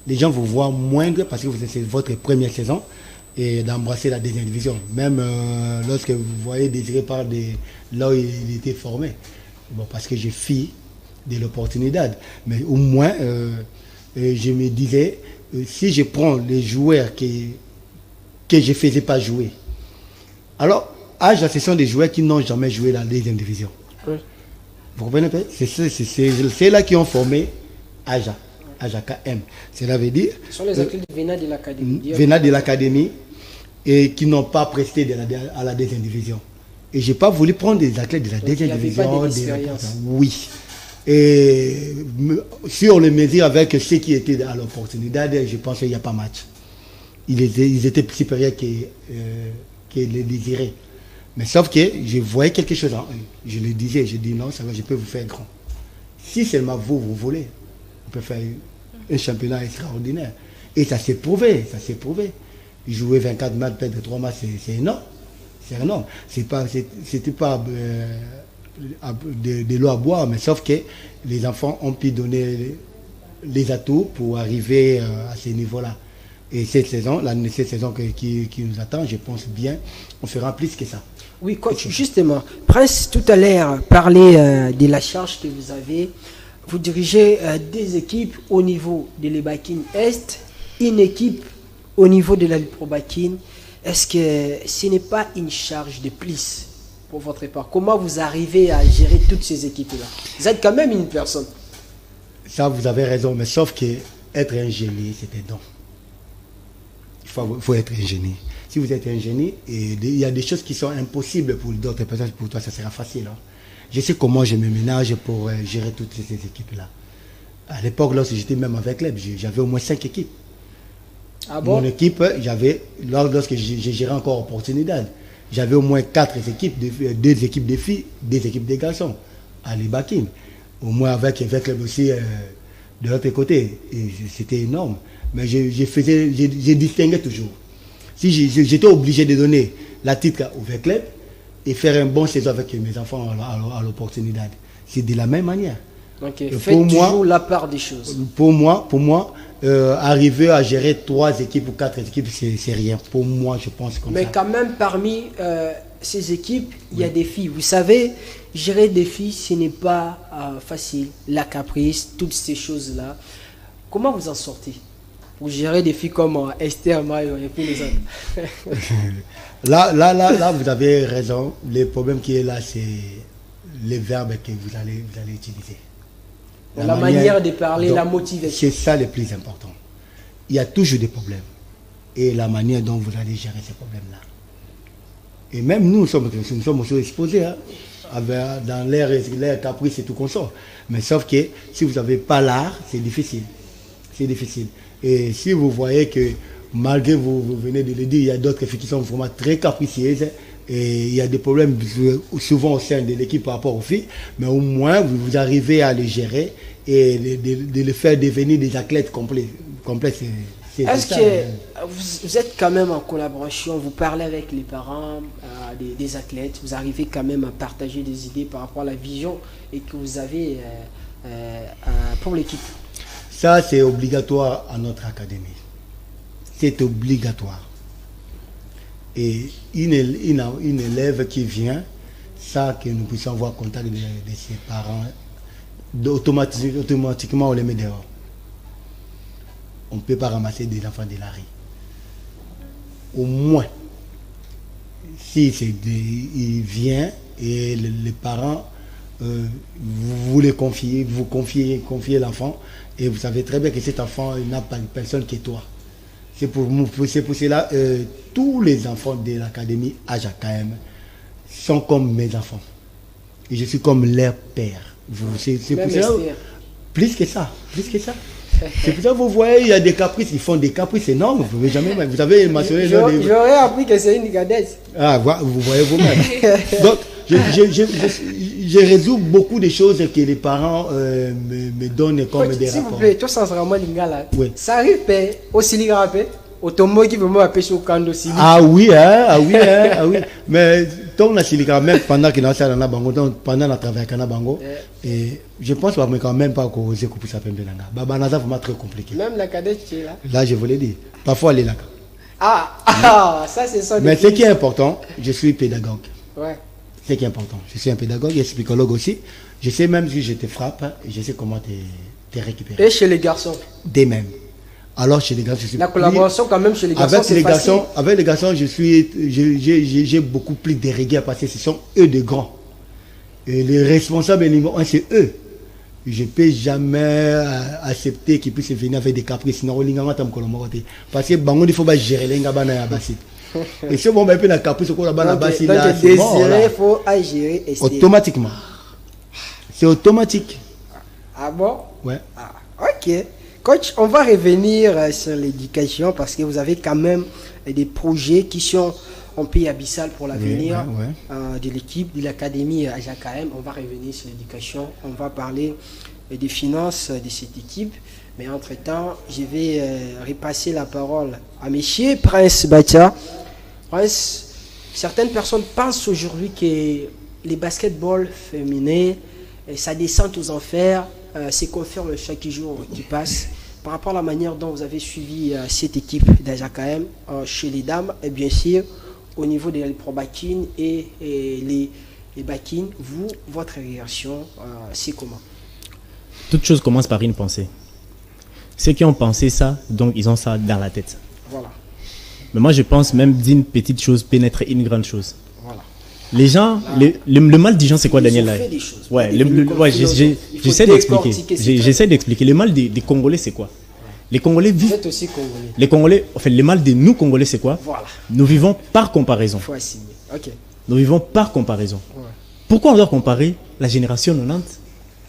S3: Les gens vous voient moindre parce que c'est votre première saison et d'embrasser la deuxième division. Même lorsque vous voyez Désiré par là où il était formé. Bon, parce que j'ai fui de l'opportunité. Mais au moins, je me disais, si je prends les joueurs que je ne faisais pas jouer, alors, Aja, ce sont des joueurs qui n'ont jamais joué la deuxième division. Oui. Vous comprenez pas? C'est là qui ont formé Aja KM. Cela veut dire...
S1: Ce sont les athlètes venant de l'académie.
S3: Venant de l'académie et qui n'ont pas presté à la deuxième division. Et je n'ai pas voulu prendre des athlètes de la deuxième division. Oui. Et si on le mesure avec ceux qui étaient à l'opportunité, je pense qu'il n'y a pas match. Ils étaient plus supérieurs que les désirés. Mais sauf que je voyais quelque chose en eux. Je le disais, je dis non, ça va, je peux vous faire grand. Si seulement vous voulez, on peut faire un championnat extraordinaire. Et ça s'est prouvé, Jouer 24 matchs, perdre 3 matchs, c'est énorme. C'est énorme. C'était pas de l'eau à boire, mais sauf que les enfants ont pu donner les atouts pour arriver à ce niveau-là. Et cette saison qui nous attend, je pense bien, on fera plus que ça.
S1: Oui, coach, justement, Prince tout à l'heure parlait de la charge que vous avez. Vous dirigez des équipes au niveau de l'Ebakin Est, une équipe au niveau de la Pro Bakin. Est-ce que ce n'est pas une charge de plus pour votre part? Comment vous arrivez à gérer toutes ces équipes-là? Vous êtes quand même une personne.
S3: Ça, vous avez raison, mais sauf que être un génie, c'est un don. Il faut être un génie. Si vous êtes un génie, il y a des choses qui sont impossibles pour d'autres personnes, pour toi, ça sera facile. Hein. Je sais comment je me ménage pour gérer toutes ces équipes-là. À l'époque, lorsque j'étais même avec club, j'avais au moins 5 équipes. Ah bon? Mon équipe, lorsque j'ai géré encore Opportunidad, j'avais au moins 4 équipes, 2 équipes de filles, 2 équipes de garçons, à l'Ibakim. Au moins avec club aussi de l'autre côté. Et c'était énorme. Mais je distinguais toujours. Si j'étais obligé de donner la titre au club et faire un bon saison avec mes enfants à l'Opportunidad, c'est de la même manière.
S1: Okay. Faites toujours la part des choses.
S3: Pour moi, arriver à gérer 3 équipes ou 4 équipes, c'est rien. Pour moi, je pense comme ça.
S1: Mais quand même, parmi ces équipes, il y a des filles. Vous savez, gérer des filles, ce n'est pas facile. La caprice, toutes ces choses-là. Comment vous en sortez? Vous gérez des filles comme Esther, Mayo et puis les autres.
S3: Là, vous avez raison. Le problème qui est là, c'est les verbes que vous allez utiliser.
S1: La manière de parler, donc, la motivation.
S3: C'est ça le plus important. Il y a toujours des problèmes. Et la manière dont vous allez gérer ces problèmes-là. Et même nous sommes aussi exposés. Hein, dans l'air caprice et tout qu'on sort. Mais sauf que si vous n'avez pas l'art, c'est difficile. C'est difficile. Et si vous voyez que malgré vous venez de le dire, il y a d'autres filles qui sont vraiment très capricieuses. Et il y a des problèmes souvent au sein de l'équipe par rapport aux filles, mais au moins vous arrivez à les gérer et de les faire devenir des athlètes complets.
S1: Est-ce que vous êtes quand même en collaboration, vous parlez avec les parents des athlètes, vous arrivez quand même à partager des idées par rapport à la vision et que vous avez pour l'équipe?
S3: Ça, c'est obligatoire à notre académie. C'est obligatoire. Et une élève qui vient, ça que nous puissions avoir contact de ses parents, automatiquement on les met dehors. On ne peut pas ramasser des enfants de la rue. Au moins, si il vient et les parents, vous les confiez, vous confiez l'enfant, et vous savez très bien que cet enfant n'a pas personne que toi. C'est pour cela, tous les enfants de l'académie AJAKM sont comme mes enfants. Et je suis comme leur père. C'est pour cela, plus que ça. C'est pour ça que vous voyez, il y a des caprices, ils font des caprices énormes. Vous pouvez jamais, vous avez mentionné.
S1: J'aurais appris que c'est une cadette.
S3: Ah, vous voyez vous-même. Donc, je résous beaucoup de choses que les parents me donnent comme
S1: Coach,
S3: des
S1: s'il
S3: rapports.
S1: vous plaît, toi, ça sera moi lingala.
S3: Oui.
S1: Ça arrive aussi lingala, au tombeau qui veut me appeler sur Kando Sili.
S3: Ah oui, ah oui. Mais tant la silica, même pendant que nous sommes bango, pendant la travail à bango, et je pense que quand même pas qu'on ait coupé ça fait bien là. Babanaza vraiment très compliqué.
S1: Même la cadette qui est là.
S3: Là, je voulais dire, parfois elle est là.
S1: Ça c'est ça.
S3: Mais ce qui est important, je suis pédagogue.
S1: Ouais.
S3: Ce qui est important, je suis un pédagogue, je suis psychologue aussi. Je sais même si je te frappe, je sais comment te récupérer.
S1: Et chez les garçons.
S3: Des mêmes. Alors chez les garçons, je suis
S1: la collaboration quand même chez les garçons,
S3: avec les garçons, j'ai beaucoup plus de rigueur parce que ce sont eux de grands. Et les responsables numéro un, c'est eux. Je ne peux jamais accepter qu'ils puissent venir avec des caprices. Sinon, parce que il faut gérer les gars. Et si on a un caprice, il
S1: faut agir
S3: automatiquement. C'est automatique.
S1: Ah bon?
S3: Ouais.
S1: Ok. Coach, on va revenir sur l'éducation parce que vous avez quand même des projets qui sont en pays abyssal pour l'avenir de l'équipe, de l'académie AJKM. On va revenir sur l'éducation, on va parler des finances de cette équipe. Mais entre-temps, je vais repasser la parole à monsieur Prince Batia. Prince, certaines personnes pensent aujourd'hui que les basketball féminins, ça descend aux enfers. C'est confirme chaque jour qui passe par rapport à la manière dont vous avez suivi cette équipe d'AJKM chez les dames et bien sûr au niveau des pro backines et les backines. Votre réaction, c'est comment?
S2: Toute chose commence par une pensée. Ceux qui ont pensé ça, donc ils ont ça dans la tête.
S1: Voilà.
S2: Mais moi je pense même d'une petite chose pénétrer une grande chose.
S1: Voilà.
S2: Les gens, le mal des gens, c'est quoi, Daniel? Ouais, j'essaie d'expliquer. J'essaie d'expliquer. Le mal des Congolais, c'est quoi? Les Congolais vivent.
S1: Vous êtes aussi Congolais.
S2: Les Congolais, enfin, le mal de nous Congolais, c'est quoi?
S1: Voilà.
S2: Nous vivons par comparaison.
S1: Il faut assigner. Ok.
S2: Nous vivons par comparaison.
S1: Ouais.
S2: Pourquoi on doit comparer la génération 90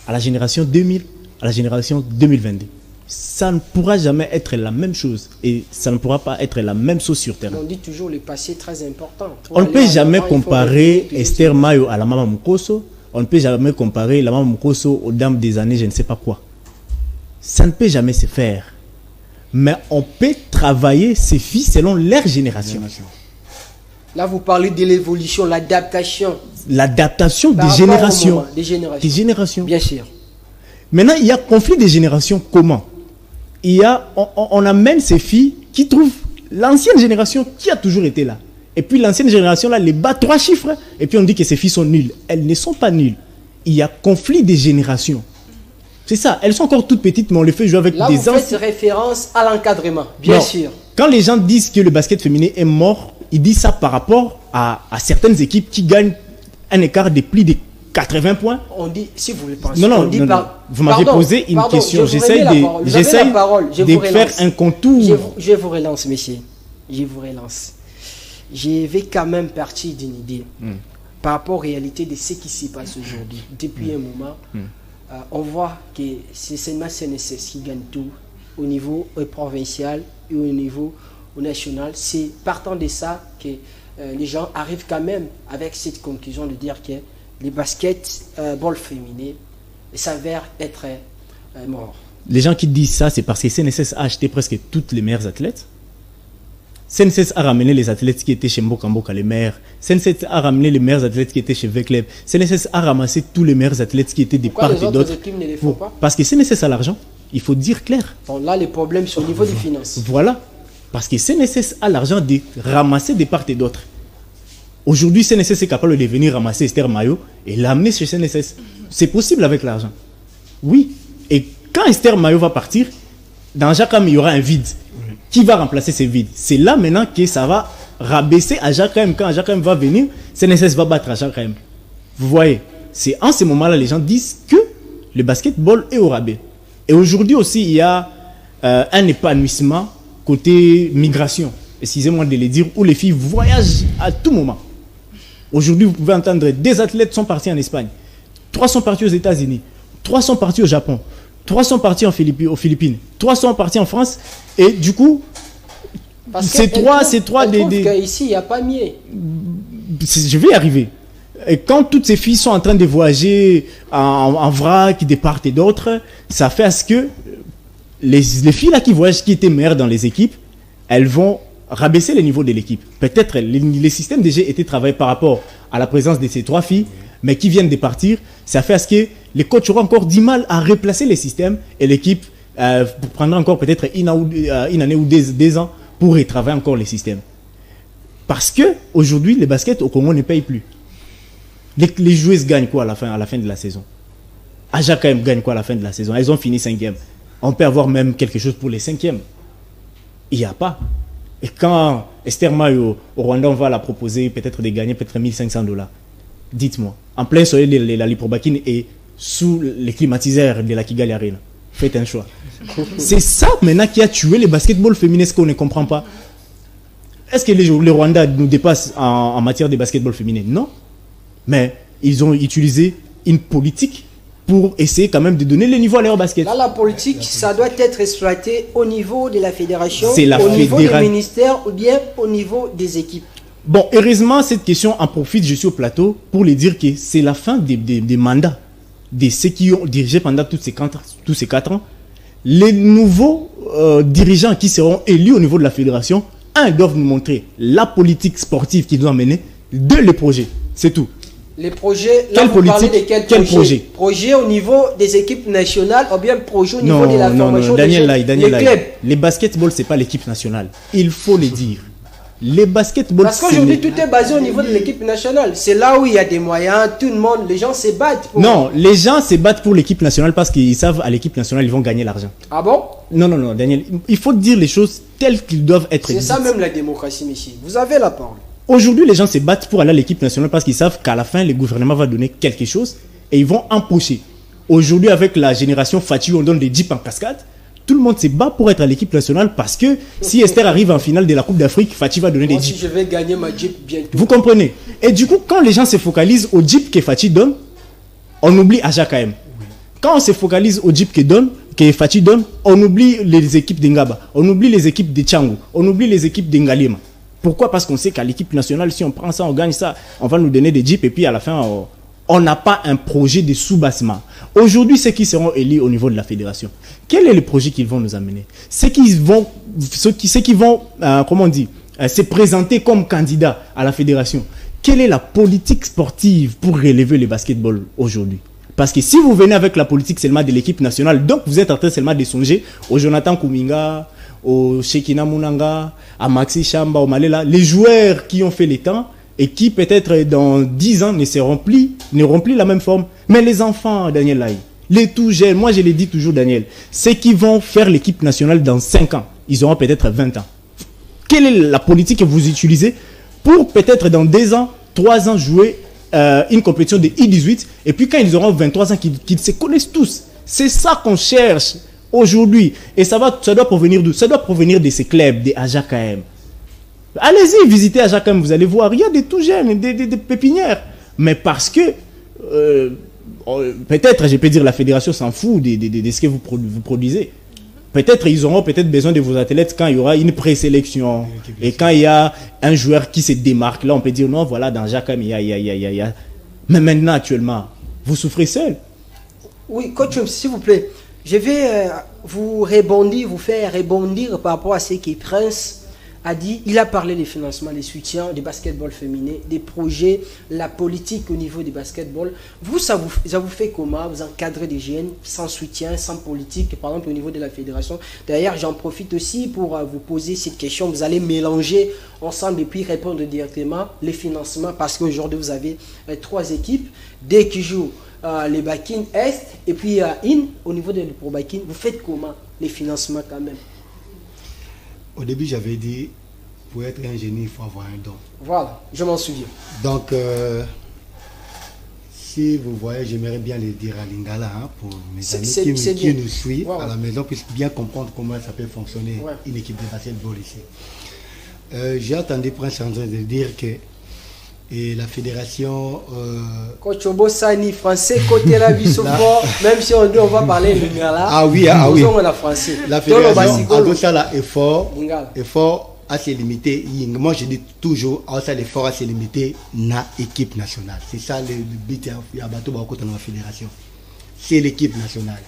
S2: à la génération 2000, à la génération 2022? Ça ne pourra jamais être la même chose et ça ne pourra pas être la même chose sur terrain.
S1: On dit toujours le passé très important.
S2: On ne peut jamais comparer Esther Mayo à la Maman Mukoso. On ne peut jamais comparer la Maman Mukoso aux dames des années je ne sais pas quoi. Ça ne peut jamais se faire. Mais on peut travailler ces filles selon leur génération.
S1: Là, vous parlez de l'évolution, l'adaptation.
S2: L'adaptation des générations.
S1: Des générations. Bien sûr.
S2: Maintenant, il y a conflit des générations. Comment? On amène ces filles qui trouvent l'ancienne génération qui a toujours été là. Et puis l'ancienne génération là les bat 3 chiffres et puis on dit que ces filles sont nulles. Elles ne sont pas nulles. Il y a conflit des générations. C'est ça. Elles sont encore toutes petites mais on les fait jouer avec
S1: là,
S2: des
S1: enfants. Là vous faites référence à l'encadrement, bien sûr.
S2: Quand les gens disent que le basket féminin est mort, ils disent ça par rapport à certaines équipes qui gagnent un écart de plus de 80 points.
S1: On dit, si vous le pensez.
S2: Non. Vous m'avez posé une question. J'essaie de faire un contour.
S1: Je vous relance, messieurs. Je vous relance. Je vais quand même partir d'une idée par rapport aux réalités de ce qui se passe aujourd'hui. Depuis un moment, on voit que c'est seulement CNSS qui gagne tout au niveau provincial et au niveau national. C'est partant de ça que les gens arrivent quand même avec cette conclusion de dire que les basketball féminins s'avèrent être morts.
S2: Les gens qui disent ça, c'est parce que CNSS a acheté presque toutes les meilleures athlètes. CNSS a ramené les athlètes qui étaient chez Mboka Mboka, les meilleurs. CNSS a ramené les meilleurs athlètes qui étaient chez Veclev. CNSS a ramassé tous les meilleurs athlètes qui étaient des parts et d'autres.
S1: Pourquoi les autres équipes ne les font pas?
S2: Parce que CNSS a l'argent. Il faut dire clair.
S1: Bon, là, les problèmes sont au niveau des finances.
S2: Voilà. Parce que CNSS a l'argent de ramasser des parts et d'autres. Aujourd'hui, CNSS est capable de venir ramasser Esther Mayo et l'amener chez CNSS. C'est possible avec l'argent. Oui. Et quand Esther Mayo va partir, dans Jakam, il y aura un vide. Qui va remplacer ce vide? C'est là maintenant que ça va rabaisser à Jakam. Quand Jakam va venir, CNSS va battre à Jakam. Vous voyez, c'est en ce moment-là les gens disent que le basketball est au rabais. Et aujourd'hui aussi, il y a un épanouissement côté migration. Excusez-moi de le dire, où les filles voyagent à tout moment. Aujourd'hui, vous pouvez entendre des athlètes sont partis en Espagne, 3 sont partis aux États-Unis, 3 sont partis au Japon, 3 sont partis aux Philippines, 3 sont partis en France. Et du coup, c'est trois des...
S1: Ici, il n'y a pas mieux.
S2: Je vais y arriver. Et quand toutes ces filles sont en train de voyager en vrac de part et d'autre, ça fait à ce que les filles là qui voyagent, qui étaient meilleures dans les équipes, elles vont rabaisser le niveau de l'équipe. Peut-être les systèmes déjà étaient travaillés par rapport à la présence de ces 3 filles, mais qui viennent de partir, ça fait à ce que les coachs auront encore du mal à replacer les systèmes et l'équipe prendra encore peut-être une année ou 2 ans pour retravailler encore les systèmes. Parce que aujourd'hui, les baskets au Congo ne payent plus. Les joueuses gagnent quoi à la fin de la saison? AJKM gagne quoi à la fin de la saison? Elles ont fini 5e. On peut avoir même quelque chose pour les 5e. Il n'y a pas. Et quand Esther Mayo au Rwanda, on va la proposer peut-être de gagner peut-être $1 500, dites-moi, en plein soleil de la Liprobakine et sous les climatiseurs de la Kigali Arena, faites un choix. C'est ça maintenant qui a tué le basketball féminin, ce qu'on ne comprend pas. Est-ce que les Rwandais nous dépassent en matière de basketball féminin? Non. Mais ils ont utilisé une politique pour essayer quand même de donner le niveau à leur basket.
S1: Là, la politique, ça doit être exploité au niveau de la fédération,
S2: au
S1: niveau du ministère ou bien au niveau des équipes.
S2: Bon, heureusement, cette question en profite, je suis au plateau, pour les dire que c'est la fin des mandats de ceux qui ont dirigé pendant tous ces 4 ans. Les nouveaux dirigeants qui seront élus au niveau de la fédération, doivent nous montrer la politique sportive qu'ils ont menée, 2, les projets. C'est tout.
S1: Les projets, là, vous parlez de quel projet? Projet au niveau des équipes nationales ou bien projet au niveau de la formation des clubs?
S2: Les basketball, ce n'est pas l'équipe nationale. Il faut le dire. Les basketball,
S1: parce qu'aujourd'hui, tout est basé au niveau de l'équipe nationale. C'est là où il y a des moyens, tout le monde, les gens se battent.
S2: Non, les gens se battent pour l'équipe nationale parce qu'ils savent à l'équipe nationale, ils vont gagner l'argent.
S1: Ah bon?
S2: Non, Daniel, il faut dire les choses telles qu'ils doivent être.
S1: C'est ça même la démocratie, monsieur. Vous avez la parole.
S2: Aujourd'hui, les gens se battent pour aller à l'équipe nationale parce qu'ils savent qu'à la fin, le gouvernement va donner quelque chose et ils vont empocher. Aujourd'hui, avec la génération Fati, on donne des jeeps en cascade. Tout le monde se bat pour être à l'équipe nationale parce que si Esther arrive en finale de la Coupe d'Afrique, Fati va donner des jeeps.
S1: Si je vais gagner ma jeep bientôt.
S2: Vous comprenez? Et du coup, quand les gens se focalisent au jeep que Fati donne, on oublie AJKM. Quand on se focalise au jeep que Fati donne, on oublie les équipes d'Engaba, on oublie les équipes de Tchangu, on oublie les équipes d'Engalima. Pourquoi? Parce qu'on sait qu'à l'équipe nationale, si on prend ça, on gagne ça, on va nous donner des jeeps et puis à la fin, on n'a pas un projet de sous-bassement. Aujourd'hui, ceux qui seront élus au niveau de la fédération, quel est le projet qu'ils vont nous amener? Ceux qui vont comment on dit, se présenter comme candidats à la fédération, quelle est la politique sportive pour relever le basketball aujourd'hui? Parce que si vous venez avec la politique seulement de l'équipe nationale, donc vous êtes en train seulement de songer au Jonathan Kuminga, au Shekina Munanga, à Maxi Chamba, au Malela, les joueurs qui ont fait les temps et qui peut-être dans 10 ans n'auront plus la même forme. Mais les enfants, Daniel Lai, les tout jeunes, moi je le dis toujours Daniel, ceux qui vont faire l'équipe nationale dans 5 ans, ils auront peut-être 20 ans. Quelle est la politique que vous utilisez pour peut-être dans 2 ans, 3 ans jouer une compétition de I-18 et puis quand ils auront 23 ans, qu'ils se connaissent tous. C'est ça qu'on cherche aujourd'hui. Et ça doit provenir d'où? Ça doit provenir de ces clubs, des AJKM. Allez-y, visitez AJKM, vous allez voir, il y a des tout jeunes, des pépinières. Mais parce que, peut-être, je peux dire, la fédération s'en fout de ce que vous produisez. Peut-être ils auront besoin de vos athlètes quand il y aura une présélection. Et quand il y a un joueur qui se démarque, là on peut dire non, voilà, dans AJKM, il y a. Mais maintenant, actuellement, vous souffrez seul.
S1: Oui, coach, s'il vous plaît, je vais vous faire rebondir par rapport à ce que Prince a dit. Il a parlé des financements, des soutiens, des basketball féminin, des projets, la politique au niveau du basketball. Vous, ça vous fait comment? Vous encadrez des jeunes sans soutien, sans politique, par exemple au niveau de la fédération. D'ailleurs, j'en profite aussi pour vous poser cette question. Vous allez mélanger ensemble et puis répondre directement les financements parce qu'aujourd'hui, vous avez 3 équipes, 2 qui jouent les Bakin Est et puis IN au niveau de Pro Bakin. Vous faites comment les financements quand même?
S3: Au début, j'avais dit, pour être un génie, il faut avoir un don.
S1: Voilà, je m'en souviens.
S3: Donc, si vous voyez, j'aimerais bien le dire à Lingala, hein, pour mes amis qui nous suivent à la maison, puissent bien comprendre comment ça peut fonctionner une équipe de basketball ici. J'ai entendu Prince en train de dire que la fédération...
S1: Coach Obosani, français, côté la Bissofort, même si on va parler Lingala.
S3: Ah oui, ah oui.
S1: On a français.
S3: La fédération a fait effort à se limiter, moi je dis toujours, ça l'effort à se limiter na équipe nationale. C'est ça le but à bateau dans la fédération. C'est l'équipe nationale.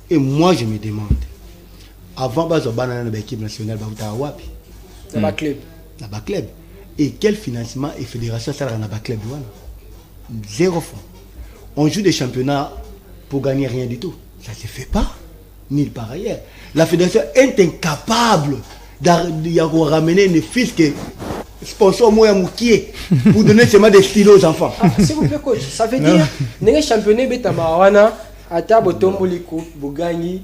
S3: Et moi je me demande, avant de banane l'équipe nationale,
S1: Dans club.
S3: Dans club. Et quel financement et fédération ça dans le club? Zéro franc. On joue des championnats pour gagner rien du tout. Ça ne se fait pas. Nulle part ailleurs. La fédération est incapable de ramener une fils que sponsor moi moukier pour donner seulement des stylos aux enfants.
S1: S'il vous plaît, coach, ça veut dire que les championnats betamawana à tabotombo coupe vous gagnez.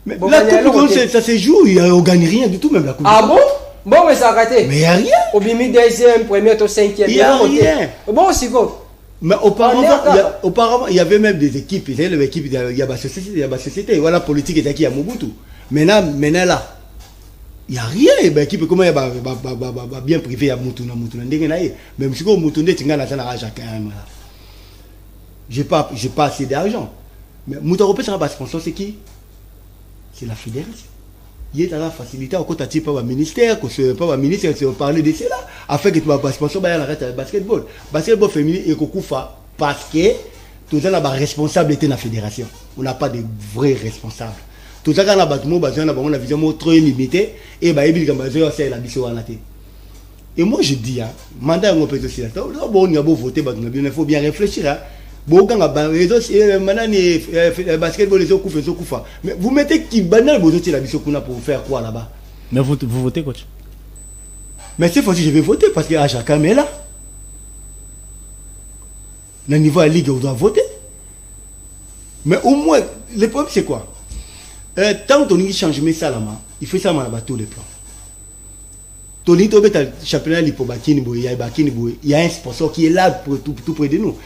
S3: Mais la coupe ça se joue, on gagne rien du tout même la coupe.
S1: Ah bon? Bon mais ça a raté.
S3: Mais il n'y a rien.
S1: Au bimi deuxième, premier au cinquième.
S3: Il n'y a rien.
S1: Bon c'est quoi?
S3: Mais auparavant, il y avait même des équipes. Il y avait l'équipe, il y a la société, voilà, politique et qui a Mobutu. Maintenant là, il n'y a rien. L'équipe, comment il y a bien privé, il y a Moutuna. Même si on Moutuna, tu as j'ai pas assez d'argent. Mais Moutuna, c'est un sponsor, c'est qui? C'est la fédération. Il y a la facilité au côté de pas ministère, que ce pas ministre, on parler de cela, afin que tu vas sponsor arrête le basketball. Basketball féminin et Kokufa parce que tout ça n'a pas responsabilité de la fédération. On n'a pas de vrais responsables. Tout ça quand on a battu on a vision trop limitée et bah il y c'est la mission en athée. Et moi je dis mandat on peut aussi là. Bon on a beau voter il faut bien réfléchir. Bon quand basketball les Kokufa. Mais vous mettez qui banal vous la mission qu'on a pour faire quoi là-bas?
S2: Mais vous votez coach?
S3: Mais cette fois-ci je vais voter parce que à chacun est là. Le niveau de la ligue on doit voter. Mais au moins le problème c'est quoi? Tant que tu changes mais ça là-bas, il faut ça à tous les plans. Tony Tobet le championnat il y a un sponsor qui est là pour tout près de nous.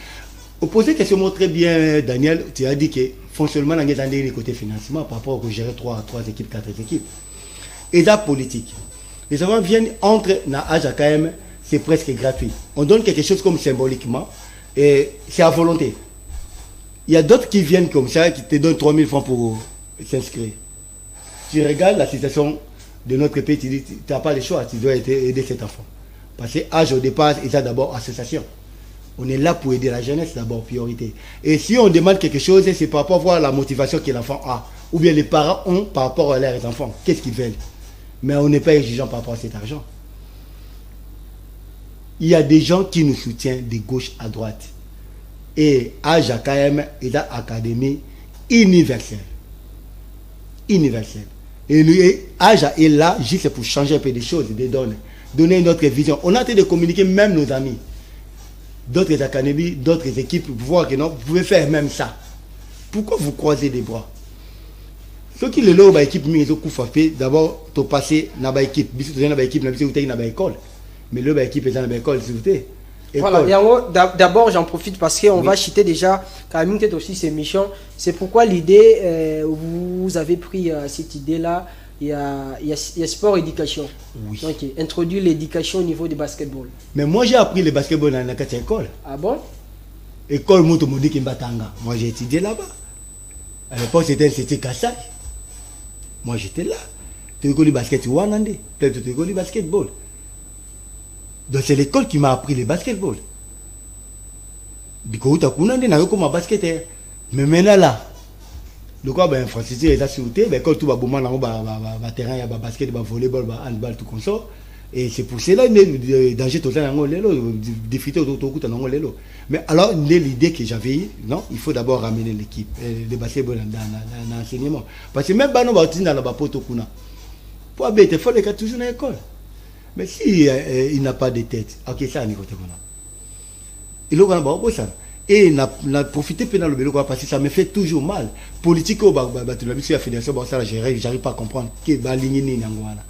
S3: Au posé question très bien, Daniel, tu as dit que fonctionnement dans les côtés financement par rapport au gérer 3 équipes, 4 équipes. Et la politique. Les enfants viennent entre na AJKM, c'est presque gratuit. On donne quelque chose comme symboliquement et c'est à volonté. Il y a d'autres qui viennent comme ça, qui te donnent 3000 francs pour s'inscrire. Tu regardes la situation de notre pays, tu dis, tu n'as pas le choix, tu dois aider cet enfant. Parce que âge au départ, il y a d'abord association. On est là pour aider la jeunesse d'abord, priorité. Et si on demande quelque chose, c'est par rapport à voir la motivation que l'enfant a. Ou bien les parents ont par rapport à leurs enfants. Qu'est-ce qu'ils veulent? Mais on n'est pas exigeant par rapport à cet argent. Il y a des gens qui nous soutiennent de gauche à droite. Et AJKM est une académie universelle. Universelle. Et AJA est là juste pour changer un peu des choses, de donner une autre vision. On a en train de communiquer même nos amis. D'autres académies, d'autres équipes, pour voir que non, vous pouvez faire même ça. Pourquoi vous croisez les bras? Ceux qui le lot équipe d'abord tu passer dans l'équipe, école. Mais le équipe est dans l'école, s'il vous plaît.
S1: Voilà, d'abord j'en profite parce qu'on va citer déjà quand même aussi ces missions. C'est pourquoi l'idée, vous avez pris cette idée-là. Il y a sport éducation.
S3: Oui.
S1: Donc, introduire l'éducation au niveau du basketball.
S3: Mais moi j'ai appris le basketball dans la école.
S1: Ah bon?
S3: École Moutoumodi Kimbatanga. Moi j'ai étudié là-bas. À l'époque c'était Kassai. Moi j'étais là. Tu école du basket Wanande. Peut-être tu école du basketball. Donc c'est l'école qui m'a appris le basketball. Biko uta kunande na yoko ma basket. Mais maintenant là. De quoi ben infrastructure est assurée, ben quand tout va bon na terrain, il y a basket, volleyball, handball tout comme ça. Et c'est pour cela que danger total dans lelo, défiter autour dans lelo. Mais alors l'idée que j'avais eu, non, il faut d'abord ramener l'équipe, le basketball dans l'enseignement. Parce que même si on va dans la poto kuna. Pour abéter, il faut les gars toujours dans l'école. Mais si il n'a pas de tête, ok ça à niveau de moi. Il a pas ça. Et n'a profité pendant le vélo parce que ça me fait toujours mal. Politique au la fédération ça j'arrive pas à comprendre que baligné ni ngwana.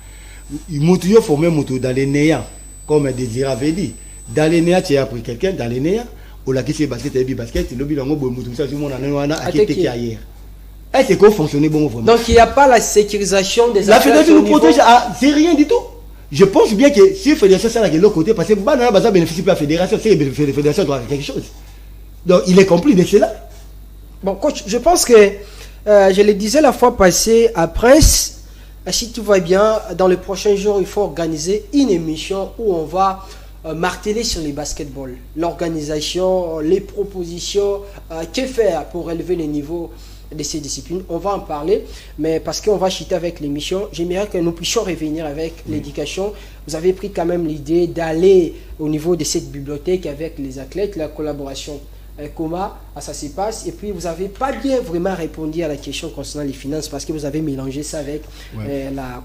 S3: Mutuyo formé mutu dans les néants comme Désiré avait dit. Dans les néants tu as pris quelqu'un dans les néants ou la qui c'est basket et basket le bilan ngo mutu ça tout le monde en a acheté hier. Est-ce que fonctionner bon vraiment? Donc
S1: il n'y a pas la sécurisation des
S3: la fédération nous protège c'est rien du tout. Je pense bien que si la fédération ça de l'autre côté parce que banana baza bénéficie pas la fédération, c'est la fédération doit faire quelque chose. Donc, il est compris de cela.
S1: Bon, coach, je pense que, je le disais la fois passée à Prince, si tout va bien, dans les prochains jours, il faut organiser une émission où on va marteler sur les basketballs. L'organisation, les propositions, que faire pour élever les niveaux de ces disciplines. On va en parler, mais parce qu'on va chuter avec l'émission, j'aimerais que nous puissions revenir avec l'éducation. Vous avez pris quand même l'idée d'aller au niveau de cette bibliothèque avec les athlètes, la collaboration. Comment ça se passe? Et puis vous n'avez pas bien vraiment répondu à la question concernant les finances parce que vous avez mélangé ça avec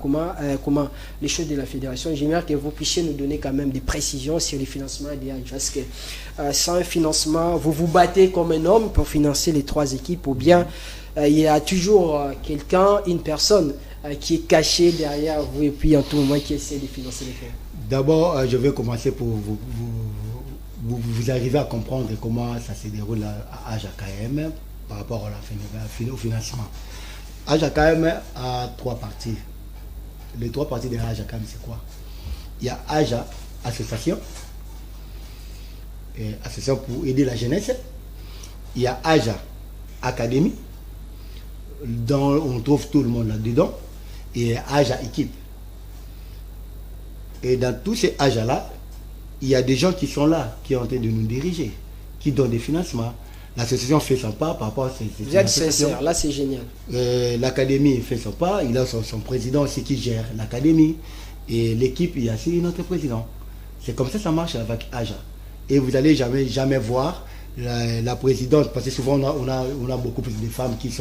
S1: comment les choses de la fédération. J'aimerais que vous puissiez nous donner quand même des précisions sur les financements des Age. Parce que sans un financement, vous vous battez comme un homme pour financer les 3 équipes ou bien il y a toujours quelqu'un, une personne qui est cachée derrière vous et puis en tout moment qui essaie de financer les clubs.
S3: D'abord, je vais commencer pour vous arrivez à comprendre comment ça se déroule à AJKM par rapport au financement. AJKM a 3 parties. Les 3 parties de AJKM, c'est quoi? Il y a AJA, association, association pour aider la jeunesse. Il y a AJA, académie, dont on trouve tout le monde là-dedans. Et AJA, équipe. Et dans tous ces AJA-là, il y a des gens qui sont là, qui sont en train de nous diriger, qui donnent des financements. L'association fait son pas par rapport à ces
S1: Vous êtes sincère, là c'est génial.
S3: L'académie fait son pas, il a son président aussi qui gère l'académie. Et l'équipe, il y a aussi notre président. C'est comme ça marche avec AJA. Et vous n'allez jamais voir la présidente, parce que souvent on a beaucoup plus de femmes qui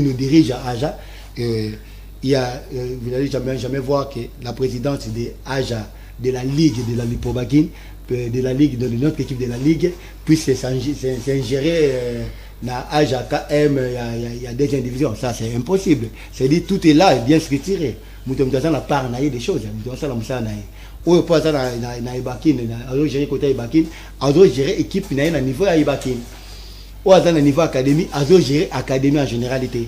S3: nous dirigent à AJA. Vous n'allez jamais voir que la présidente de AJA, de la Ligue de la Lipobaguine, de la Ligue, de notre équipe de la Ligue, puisse s'ingérer dans AJKM, il y a 2e division. Ça, c'est impossible. C'est-à-dire tout est là, bien structuré. Nous devons part des choses. Nous devons ou pas ça na Ibakine, on gérer côté Ibakine, on doit gérer équipe na niveau à Ibakine. Ou à niveau académie, on doit gérer académie en généralité.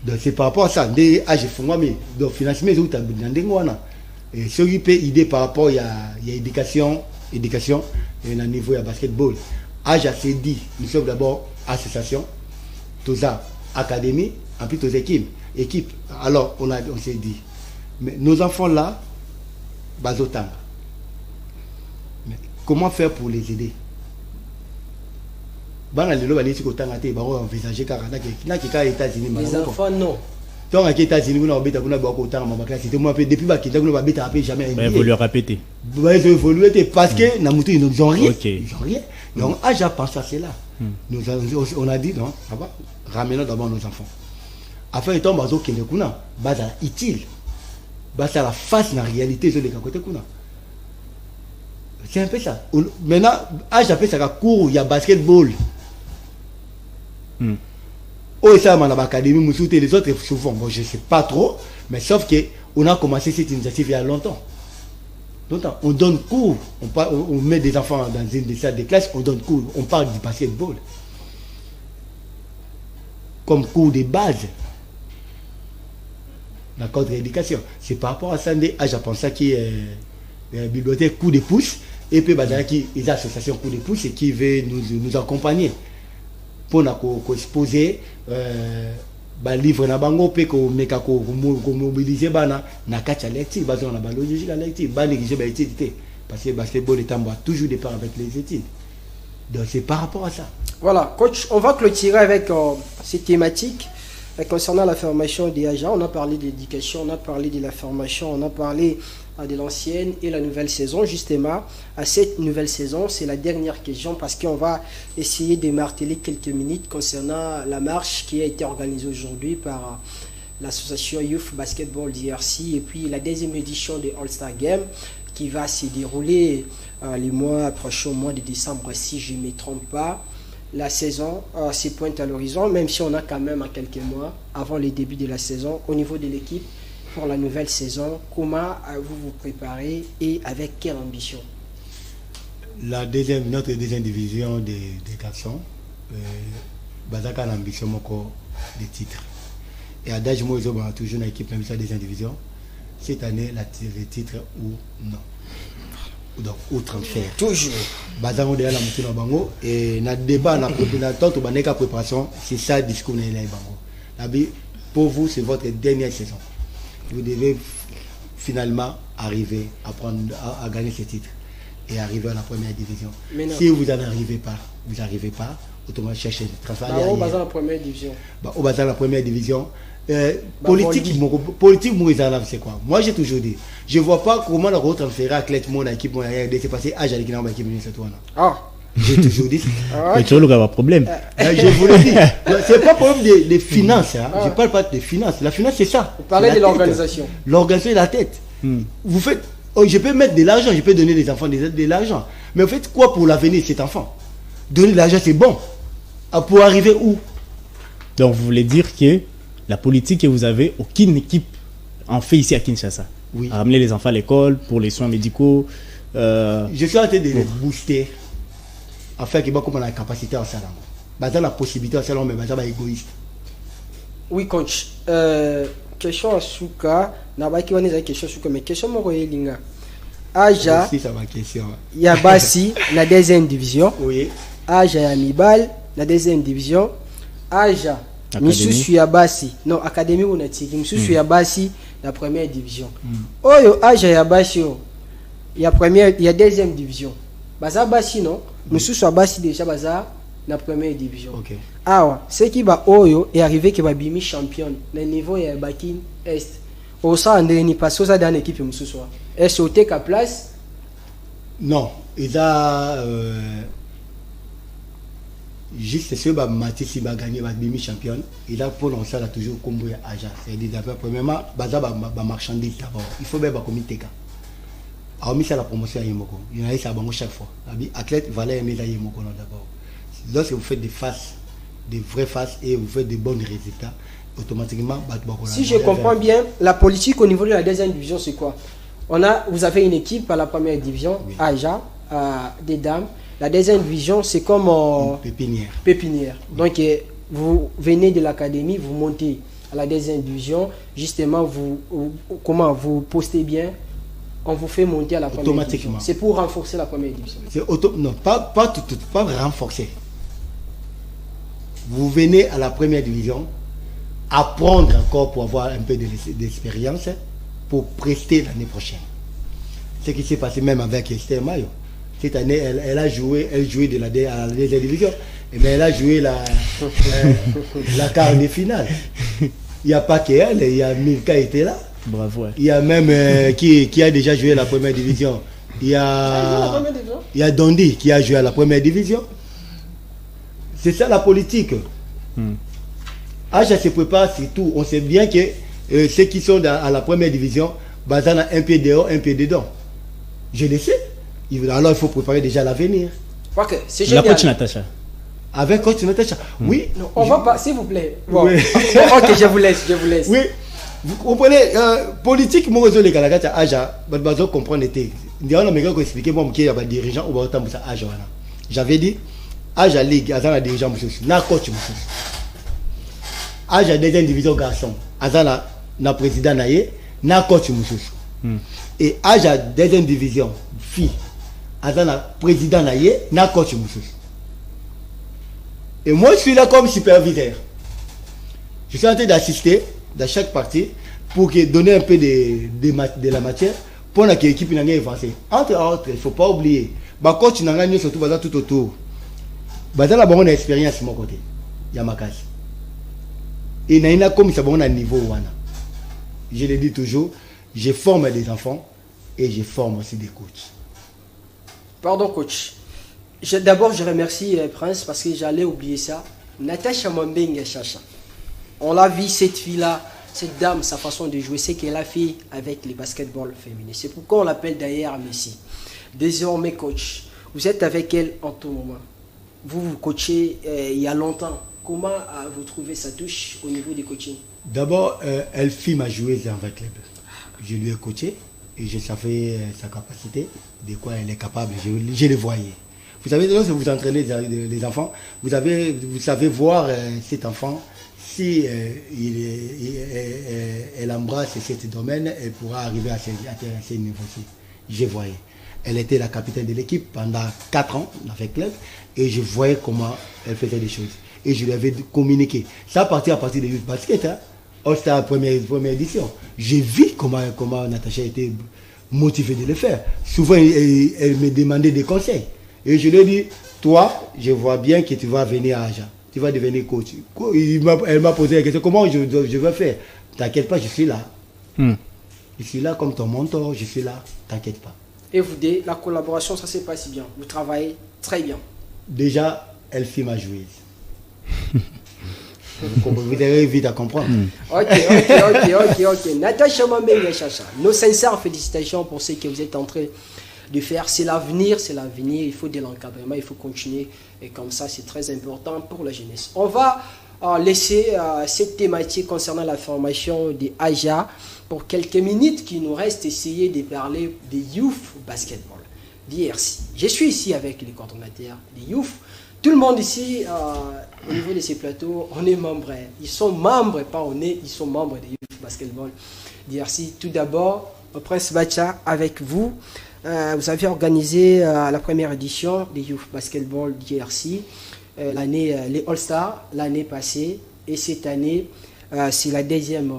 S3: Donc c'est par rapport à ça. Des âges font mais donc financement où tu as besoin et ce qui peut aider par rapport il y a éducation et un niveau à basketball. Âge c'est dit, nous sommes d'abord association, tout ça académie, et puis tous équipes. Alors on s'est dit, mais nos enfants là, bazotang. Mais comment faire pour les aider?
S1: Les enfants non.
S3: Donc, aux États-Unis, on a depuis jamais.
S2: Vous le répétez.
S3: Parce que ils n'ont rien. Ils ont rien. Donc, AJA pense à cela. On a dit, non, ça va, ramenons d'abord nos enfants. Afin de tomber dans le utile. Ça la face la réalité sur les côtés. C'est un peu ça. Maintenant, AJA fait ça cours, il y a basketball. Oh, ça, dans l'académie, les autres, souvent, bon, je ne sais pas trop, mais sauf qu'on a commencé cette initiative il y a longtemps. On donne cours, on met des enfants dans une salle de classe, on donne cours, on parle du basketball. Comme cours de base. Dans le cadre de l'éducation. C'est par rapport à ça, je pense qu'il y a une bibliothèque coup de pouce, et puis il y a des associations coup de pouce qui veulent nous accompagner. Pour nous exposer livre na bango pe ko meka ko mobiliser bana na kacha lecture bazo na ba logique la lecture ba négliger ba étude parce que basketball est toujours départ avec les études. Donc c'est par rapport à ça.
S1: Voilà, coach, on va clôturer avec ces thématiques concernant la formation des agents. On a parlé d'éducation, on a parlé de la formation, on a parlé de l'ancienne et la nouvelle saison. Justement, à cette nouvelle saison, c'est la dernière question parce qu'on va essayer de marteler quelques minutes concernant la marche qui a été organisée aujourd'hui par l'association Youth Basketball DRC et puis la 2e édition de All-Star Game qui va se dérouler les mois prochains, au mois de décembre si je ne me trompe pas. La saison se pointe à l'horizon, même si on a quand même quelques mois avant le début de la saison. Au niveau de l'équipe, pour la nouvelle saison, comment vous vous préparez et avec quelle ambition?
S3: Notre deuxième division des garçons, Bazaka a l'ambition de titres. Et à Dajmo, ils ont toujours une équipe même sa deuxième division. Cette année, le titre ou non. Donc, au transfert.
S1: Toujours.
S3: Bazamo de la montée dans Bango. Et dans le débat, dans la préparation, c'est ça le discours de Bango. Pour vous, c'est votre dernière saison. vous devez finalement arriver à, à gagner ce titre et arriver à la première division. Si vous n'en arrivez pas, automatiquement chercher le transfert.
S1: Au bas de la première division.
S3: Au bas de la première division. Politique, c'est quoi? Moi j'ai toujours dit, je ne vois pas comment le retransférer à Clét, mon équipe, mon équipe, c'est passé à Jaliki dans mon équipe. J'ai toujours dit.
S2: Mais tu vois, un problème.
S3: Je vous le dis. C'est pas problème des finances. Hein. Je ne parle pas de finances. La finance, c'est ça.
S1: Vous parlez de l'organisation.
S3: L'organisation est la tête. Vous faites. Oh, je peux mettre de l'argent, je peux donner des enfants de l'argent. Mais vous faites quoi pour l'avenir de cet enfant? Donner de l'argent, c'est bon. Pour arriver où?
S2: Donc, vous voulez dire que la politique que vous avez, aucune équipe en fait ici à Kinshasa.
S3: Oui.
S2: À ramener les enfants à l'école pour les soins médicaux.
S3: Je suis en train de les booster. Afin qu'ils aient la capacité en salon. Dans la possibilité en salon, mais ils sont égoïstes.
S1: Oui, coach. Question à Souka. Nabaki wana za question Souka, mais question moko yelinga. Aja.
S3: Si ça ma question.
S1: Yabasi la deuxième division.
S3: Oui.
S1: Aja ya Mibal la deuxième division. Aja. Misusu ya basi. Non, académie on a tiré. Misusu ya basi la première division. Oyo Aja ya basi yo. Il y a première, il y a deuxième division. Baza basi non. Misusu ya basi déjà baza la première division.
S3: OK.
S1: Ah, ce qui va Oyo est arrivé qui va bimi champion. Le niveau est Bakin Est. Au sein de ni passe ça dans l'équipe Misusu. Est sauté qu'à place?
S3: Non, il a juste ce que Mathis va gagner va bimi champion. Il a pour ça là toujours comme Aja. C'est-à-dire d'abord premièrement baza ba marchandise d'abord. Il faut bien ba comité ka. Alors mis à la promotion à Yemoko. Il y en a ça bango chaque fois. Athlète valait aimer la Yemoko d'abord. Lorsque vous faites des faces, des vraies faces et vous faites des bons résultats, automatiquement
S1: si je comprends bien, la politique au niveau de la deuxième division c'est quoi? Vous avez une équipe à la première division, oui. Aja, des dames. La deuxième division c'est comme pépinière. Donc vous venez de l'académie, vous montez à la deuxième division, justement vous postez bien, on vous fait monter à la première division. C'est pour renforcer la première division.
S3: Non, pas renforcer. Vous venez à la première division, apprendre encore pour avoir un peu d'expérience pour prester l'année prochaine. Ce qui s'est passé même avec Esther Mayo. Cette année, elle jouait de la deuxième division, mais elle a joué la quart de finale. Il n'y a pas qu'elle, il y a Milka était là.
S2: Bravo.
S3: Il y a même qui a déjà joué la première division. Il y a Dondi qui a joué à la première division. C'est ça la politique. Aja se prépare, c'est tout. On sait bien que ceux qui sont à la première division, Bazana un pied dehors, un pied dedans. Je le sais. Alors il faut préparer déjà l'avenir.
S1: C'est génial.
S2: La coach Natacha.
S3: Avec coach Natacha. Oui.
S1: Non, on va pas, s'il vous plaît. Bon. Oui. Ok, je vous laisse.
S3: Oui. Vous comprenez, politique, moi, je les gars, Aja, je comprends l'été. On a expliqué, moi, qu'il y a des dirigeants ou autant ça Aja. J'avais dit, Aja Ligue, Azana dirigeant, na coach, Aja deuxième division garçon, Azana na président na coach, et Aja deuxième division fille, Azana président na coach, et moi, je suis là comme superviseur. Je suis en train d'assister dans chaque partie pour donner un peu de la matière pour que l'équipe n'ait avancé. Entre autres, il ne faut pas oublier, coach n'a gagné surtout tout autour. Dans la bonne expérience de mon côté, Yamakasi. Et il y a comme ça bon niveau. Je le dis toujours, je forme des enfants et je forme aussi des coachs.
S1: Pardon coach. D'abord je remercie Prince parce que j'allais oublier ça. Natacha Mambenga Chacha. On l'a vu cette fille-là, cette dame, sa façon de jouer, c'est qu'elle a fait avec les basketball féminins. C'est pourquoi on l'appelle d'ailleurs Messi. Désormais coach, vous êtes avec elle en tout moment. Vous coachez il y a longtemps. Comment vous trouvez sa touche au niveau du coaching? D'abord,
S3: elle fut ma joueuse en club. Je lui ai coaché et je savais sa capacité, de quoi elle est capable. Je le voyais. Vous savez, lorsque vous entraînez les enfants, vous savez voir cet enfant. Si elle embrasse ce domaine, elle pourra arriver à ce niveau-ci. Je voyais. Elle était la capitaine de l'équipe pendant 4 ans avec club et je voyais comment elle faisait des choses. Et je lui avais communiqué. Ça à partir du basket. Hein. All-Star première édition. J'ai vu comment Natacha était motivée de le faire. Souvent, elle me demandait des conseils. Et je lui ai dit, toi, je vois bien que tu vas venir à Aja. Tu vas devenir coach. Elle m'a posé la question, comment je vais faire? T'inquiète pas, je suis là. Je suis là comme ton mentor, je suis là, t'inquiète pas.
S1: Et vous deux, la collaboration, ça se passe bien. Vous travaillez très bien.
S3: Déjà, elle fait ma joueuse. Vous allez vite à comprendre.
S1: Ok. Natacha Mamenga Chacha, nos sincères félicitations pour ce que vous êtes en train de faire. C'est l'avenir. Il faut de l'encadrement, il faut continuer. Et comme ça, c'est très important pour la jeunesse. On va laisser cette thématique concernant la formation de Aja pour quelques minutes qui nous restent, essayer de parler de Youth Basketball, d'IRC. Je suis ici avec les coordonnateurs de Youth. Tout le monde ici, au niveau de ces plateaux, on est membres. Ils sont membres, pas on est, ils sont membres de Youth Basketball d'IRC. Tout d'abord, Prince Bacha, avec vous, vous avez organisé la première édition de Youth Basketball d'IRC, l'année, les All-Stars, l'année passée. Et cette année, c'est la deuxième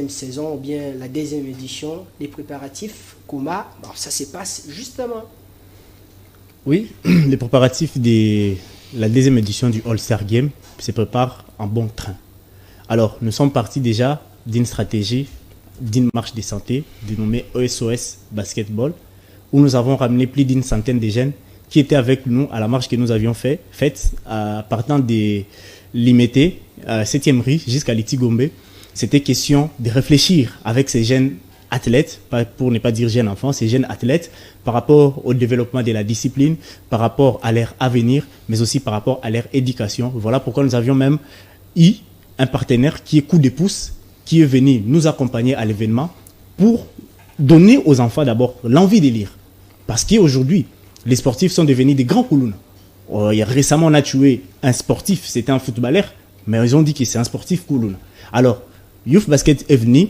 S1: saison, ou bien la deuxième édition. Les préparatifs, comment ça se passe justement?
S2: Oui, les préparatifs de la deuxième édition du All-Star Game se préparent en bon train. Alors, nous sommes partis déjà d'une stratégie, d'une marche de santé dénommée ESOS Basketball, où nous avons ramené plus d'une centaine de jeunes qui étaient avec nous à la marche que nous avions faite partant de l'Imété, 7e rue, jusqu'à l'Itigombe. C'était question de réfléchir avec ces jeunes athlètes, pour ne pas dire jeunes enfants, ces jeunes athlètes, par rapport au développement de la discipline, par rapport à leur avenir, mais aussi par rapport à leur éducation. Voilà pourquoi nous avions même eu un partenaire qui est Coup de pouce, qui est venu nous accompagner à l'événement pour donner aux enfants d'abord l'envie de lire. Parce qu'aujourd'hui, les sportifs sont devenus des grands koulouns. Récemment, on a tué un sportif, c'était un footballeur, mais ils ont dit que c'est un sportif kouloun. Alors, Youth Basket est venu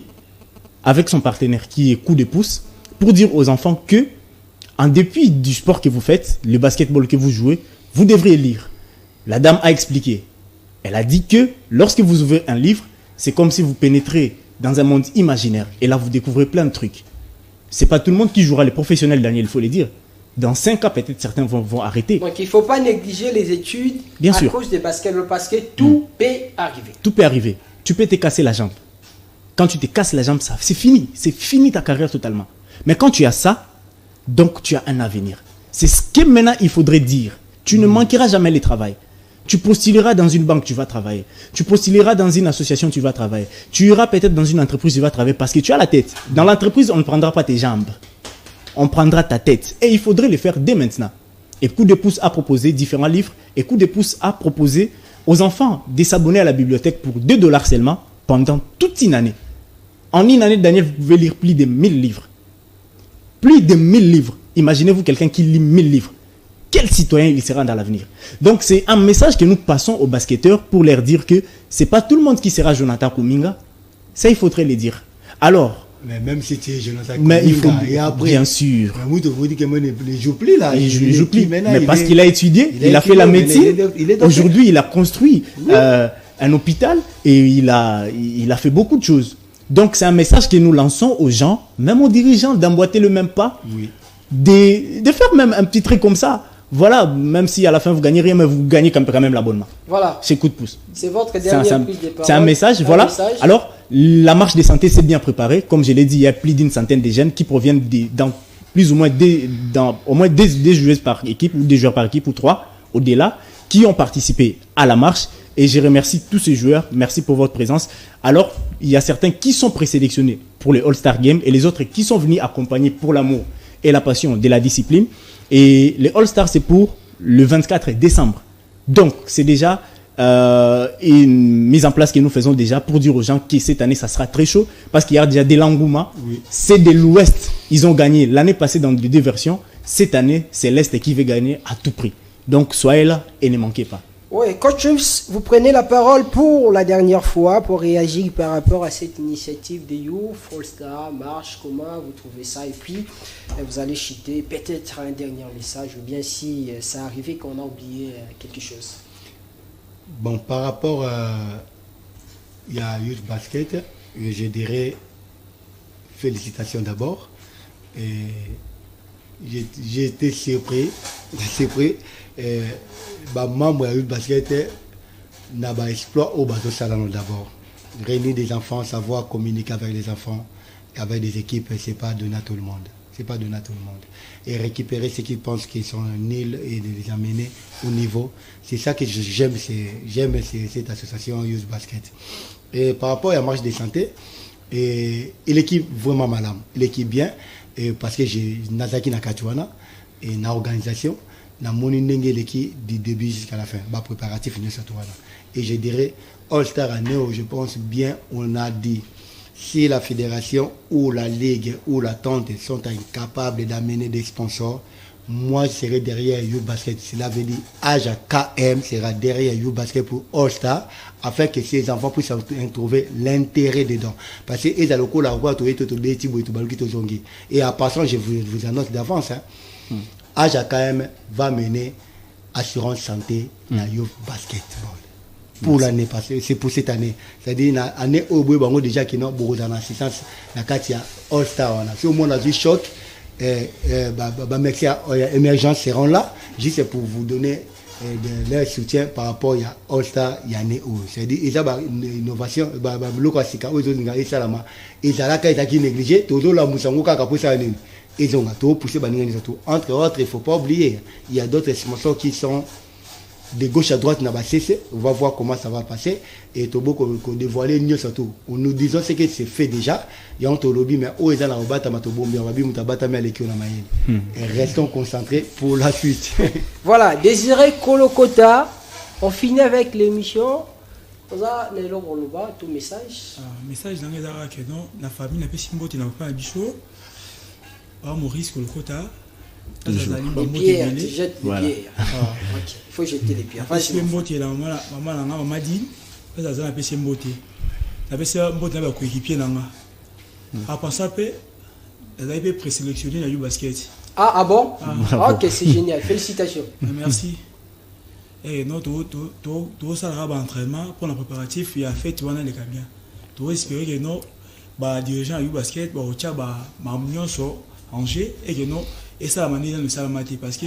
S2: avec son partenaire qui est Coup de pouce pour dire aux enfants que, en dépit du sport que vous faites, le basketball que vous jouez, vous devriez lire. La dame a expliqué. Elle a dit que lorsque vous ouvrez un livre, c'est comme si vous pénétrez dans un monde imaginaire. Et là, vous découvrez plein de trucs. C'est pas tout le monde qui jouera les professionnels, Daniel, il faut le dire. Dans 5 cas, peut-être certains vont arrêter.
S1: Donc, il ne faut pas négliger les études
S2: Bien sûr.
S1: Cause du basketball, parce que tout peut arriver.
S2: Tout peut arriver. Tu peux te casser la jambe. Quand tu te casses la jambe, c'est fini. C'est fini ta carrière totalement. Mais quand tu as ça, donc tu as un avenir. C'est ce que maintenant il faudrait dire. Tu ne manqueras jamais le travail. Tu postuleras dans une banque, tu vas travailler. Tu postuleras dans une association, tu vas travailler. Tu iras peut-être dans une entreprise, tu vas travailler parce que tu as la tête. Dans l'entreprise, on ne prendra pas tes jambes. On prendra ta tête. Et il faudrait le faire dès maintenant. Et Coup de pouce a proposé différents livres. Et Coup de pouce a proposé aux enfants de s'abonner à la bibliothèque pour $2 seulement pendant toute une année. En une année, Daniel, vous pouvez lire plus de 1000 livres. Plus de 1000 livres. Imaginez-vous quelqu'un qui lit 1000 livres. Quel citoyen il sera dans l'avenir? Donc, c'est un message que nous passons aux basketteurs pour leur dire que ce n'est pas tout le monde qui sera Jonathan Kuminga. Ça, il faudrait le dire. Alors,
S3: mais même si tu es Jonathan
S2: mais
S3: Kuminga,
S2: il faut,
S3: et après,
S2: bien sûr.
S3: vous dites que moi, il ne joue plus là.
S2: Il joue plus.
S3: Maintenant,
S2: Mais parce qu'il a étudié, il a fait la médecine. Aujourd'hui, il a construit un hôpital et il a fait beaucoup de choses. Donc, c'est un message que nous lançons aux gens, même aux dirigeants, d'emboîter le même pas, de faire même un petit truc comme ça. Voilà, même si à la fin vous gagnez rien, mais vous gagnez quand même l'abonnement.
S1: Voilà.
S2: C'est Coup de pouce.
S1: C'est votre dernière prise de parole.
S2: C'est un message, voilà. Alors, la marche des santé s'est bien préparée. Comme je l'ai dit, il y a plus d'une centaine de jeunes qui proviennent dans plus ou moins au moins des joueuses par équipe, ou des joueurs par équipe, ou 3, au-delà, qui ont participé à la marche. Et je remercie tous ces joueurs. Merci pour votre présence. Alors, il y a certains qui sont présélectionnés pour les All-Star Games et les autres qui sont venus accompagner pour l'amour et la passion de la discipline. Et les All-Stars, c'est pour le 24 décembre. Donc, c'est déjà une mise en place que nous faisons déjà pour dire aux gens que cette année, ça sera très chaud parce qu'il y a déjà des Langouma. Oui. C'est de l'Ouest. Ils ont gagné l'année passée dans les 2 versions. Cette année, c'est l'Est qui veut gagner à tout prix. Donc, soyez là et ne manquez pas.
S1: Oui, Coach James, vous prenez la parole pour la dernière fois pour réagir par rapport à cette initiative de Youth, All-Star, Marche, comment vous trouvez ça? Et puis, vous allez chuter peut-être un dernier message, ou bien si ça arrivait qu'on a oublié quelque chose.
S3: Bon, par rapport il y a Youth Basket. Je dirais félicitations d'abord. J'ai été surpris. Membre de Youth Basket n'a pas exploit au bateau salon d'abord. Réunir des enfants, savoir communiquer avec les enfants, avec des équipes, c'est pas donné à tout le monde. C'est pas donné à tout le monde. Et récupérer ceux qui pensent qu'ils sont nuls et de les amener au niveau. C'est ça que j'aime cette association Youth Basket. Et par rapport à la marche de santé, et l'équipe vraiment malade. L'équipe bien, et parce que j'ai Nazaki Nakatuana et une organisation, na moninenge l'équipe du début jusqu'à la fin. Bah préparatif et je dirais All-Star année, je pense bien, on a dit. Si la fédération ou la ligue ou la tente sont incapables d'amener des sponsors, moi je serai derrière Youth Basket. Cela veut dire AJKM sera derrière Youth Basket pour All-Star afin que ces enfants puissent trouver l'intérêt dedans. Parce que et en passant, je vous annonce d'avance, AJKM va mener assurance santé dans Youth Basketball. Pour l'année passée, c'est pour cette année. C'est-à-dire, l'année où il y a déjà qui ont beaucoup d'assistance, il y a All-Star. Si au moins on a vu choc, émergence seront là, juste pour vous donner leur soutien par rapport à All-Star, il y a année où. C'est-à-dire, il y a une innovation, il y a négligé, ils ont poussé. Entre autres, il ne faut pas oublier, il y a d'autres sponsors qui sont de gauche à droite, on va voir comment ça va passer. Et Tobo qu'on dévoilé mieux surtout. Nous disons ce que c'est fait déjà. Il y a un lobby, mais où est-ce et restons concentrés pour la suite.
S1: Voilà, Désiré Kolokota, on finit avec l'émission. Tout message.
S5: Message dans les arts que non, la famille n'a pas si beau, tu n'as pas un bichot. Maurice Kolokota.
S1: Les pierres, tu jettes les pierres. Il faut jeter les pierres.
S5: Maman m'a dit, ça a un PC mboté. La PC mboté n'a pas coéquipier. Après ça, elle a été présélectionnée dans le basket.
S1: Ah bon? Ok, c'est génial. Félicitations.
S5: Merci. Et non, tout ça a un entraînement pour le préparatif. Il a fait tout les camions. Tout espérer que non, dirigeant du basket, au tcha, ma sur Angers et que non. Et ça a manié dans le salamati parce que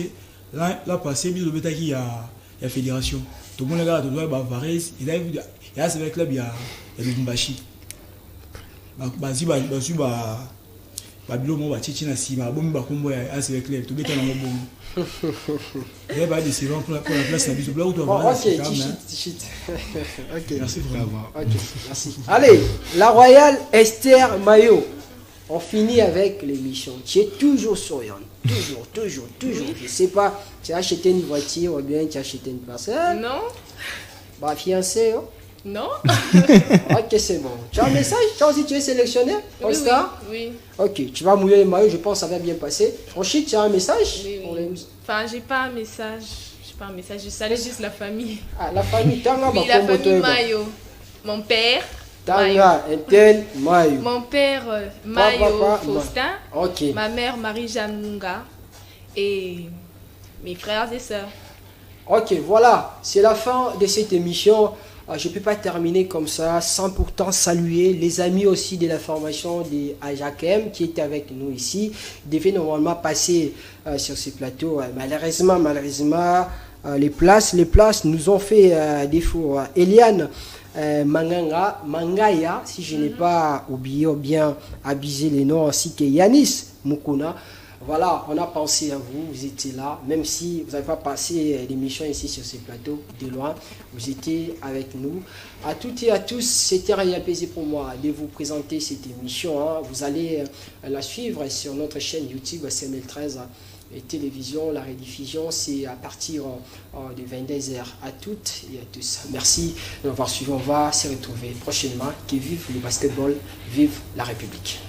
S5: là passé, il y a la fédération. Tout le monde regarde, tout le monde est Varese. Il y a ce club, il y a Lumbashi. Babilo, Chichina, Sima, Bomba, Combo, il y a ce club. Tout le monde est bon. Il y a des séries pour la place.
S1: Ok, merci vraiment. Merci. Allez, la Royale Esther Mayo. On finit avec l'émission. Tu es toujours souriante. Toujours. Je ne sais pas, tu as acheté une voiture ou bien tu as acheté une parcelle?
S4: Non.
S1: Fiancé, oh?
S4: Non.
S1: Ok, c'est bon. Tu as un message? Toi aussi, tu es sélectionné?
S4: Oui.
S1: Ok, tu vas mouiller les maillots, je pense que ça va bien passer. Ensuite, tu as un message?
S4: Oui. Enfin, j'ai pas un message. Je salue juste la famille.
S1: Ah, la famille, tu as
S4: oui, la famille Mayo. Mon père. Mon père Mayo Faustin, ma mère Marie-Jeanne Munga et mes frères et sœurs.
S1: Ok, voilà, c'est la fin de cette émission. Je ne peux pas terminer comme ça sans pourtant saluer les amis aussi de la formation de AJKM qui étaient avec nous ici. Ils devaient normalement passer sur ce plateau. Malheureusement, les places nous ont fait défaut. Eliane Mangaya, si je n'ai pas oublié ou bien abusé les noms, ainsi que Yanis Mukuna. Voilà, on a pensé à vous, vous étiez là, même si vous n'avez pas passé l'émission ici sur ce plateau de loin, vous étiez avec nous. À toutes et à tous, c'était un plaisir pour moi de vous présenter cette émission. Vous allez la suivre sur notre chaîne YouTube CML13 et télévision. La rediffusion, c'est à partir de 22h à toutes et à tous. Merci de m'avoir suivi. On va se retrouver prochainement. Que vive le basketball, vive la République.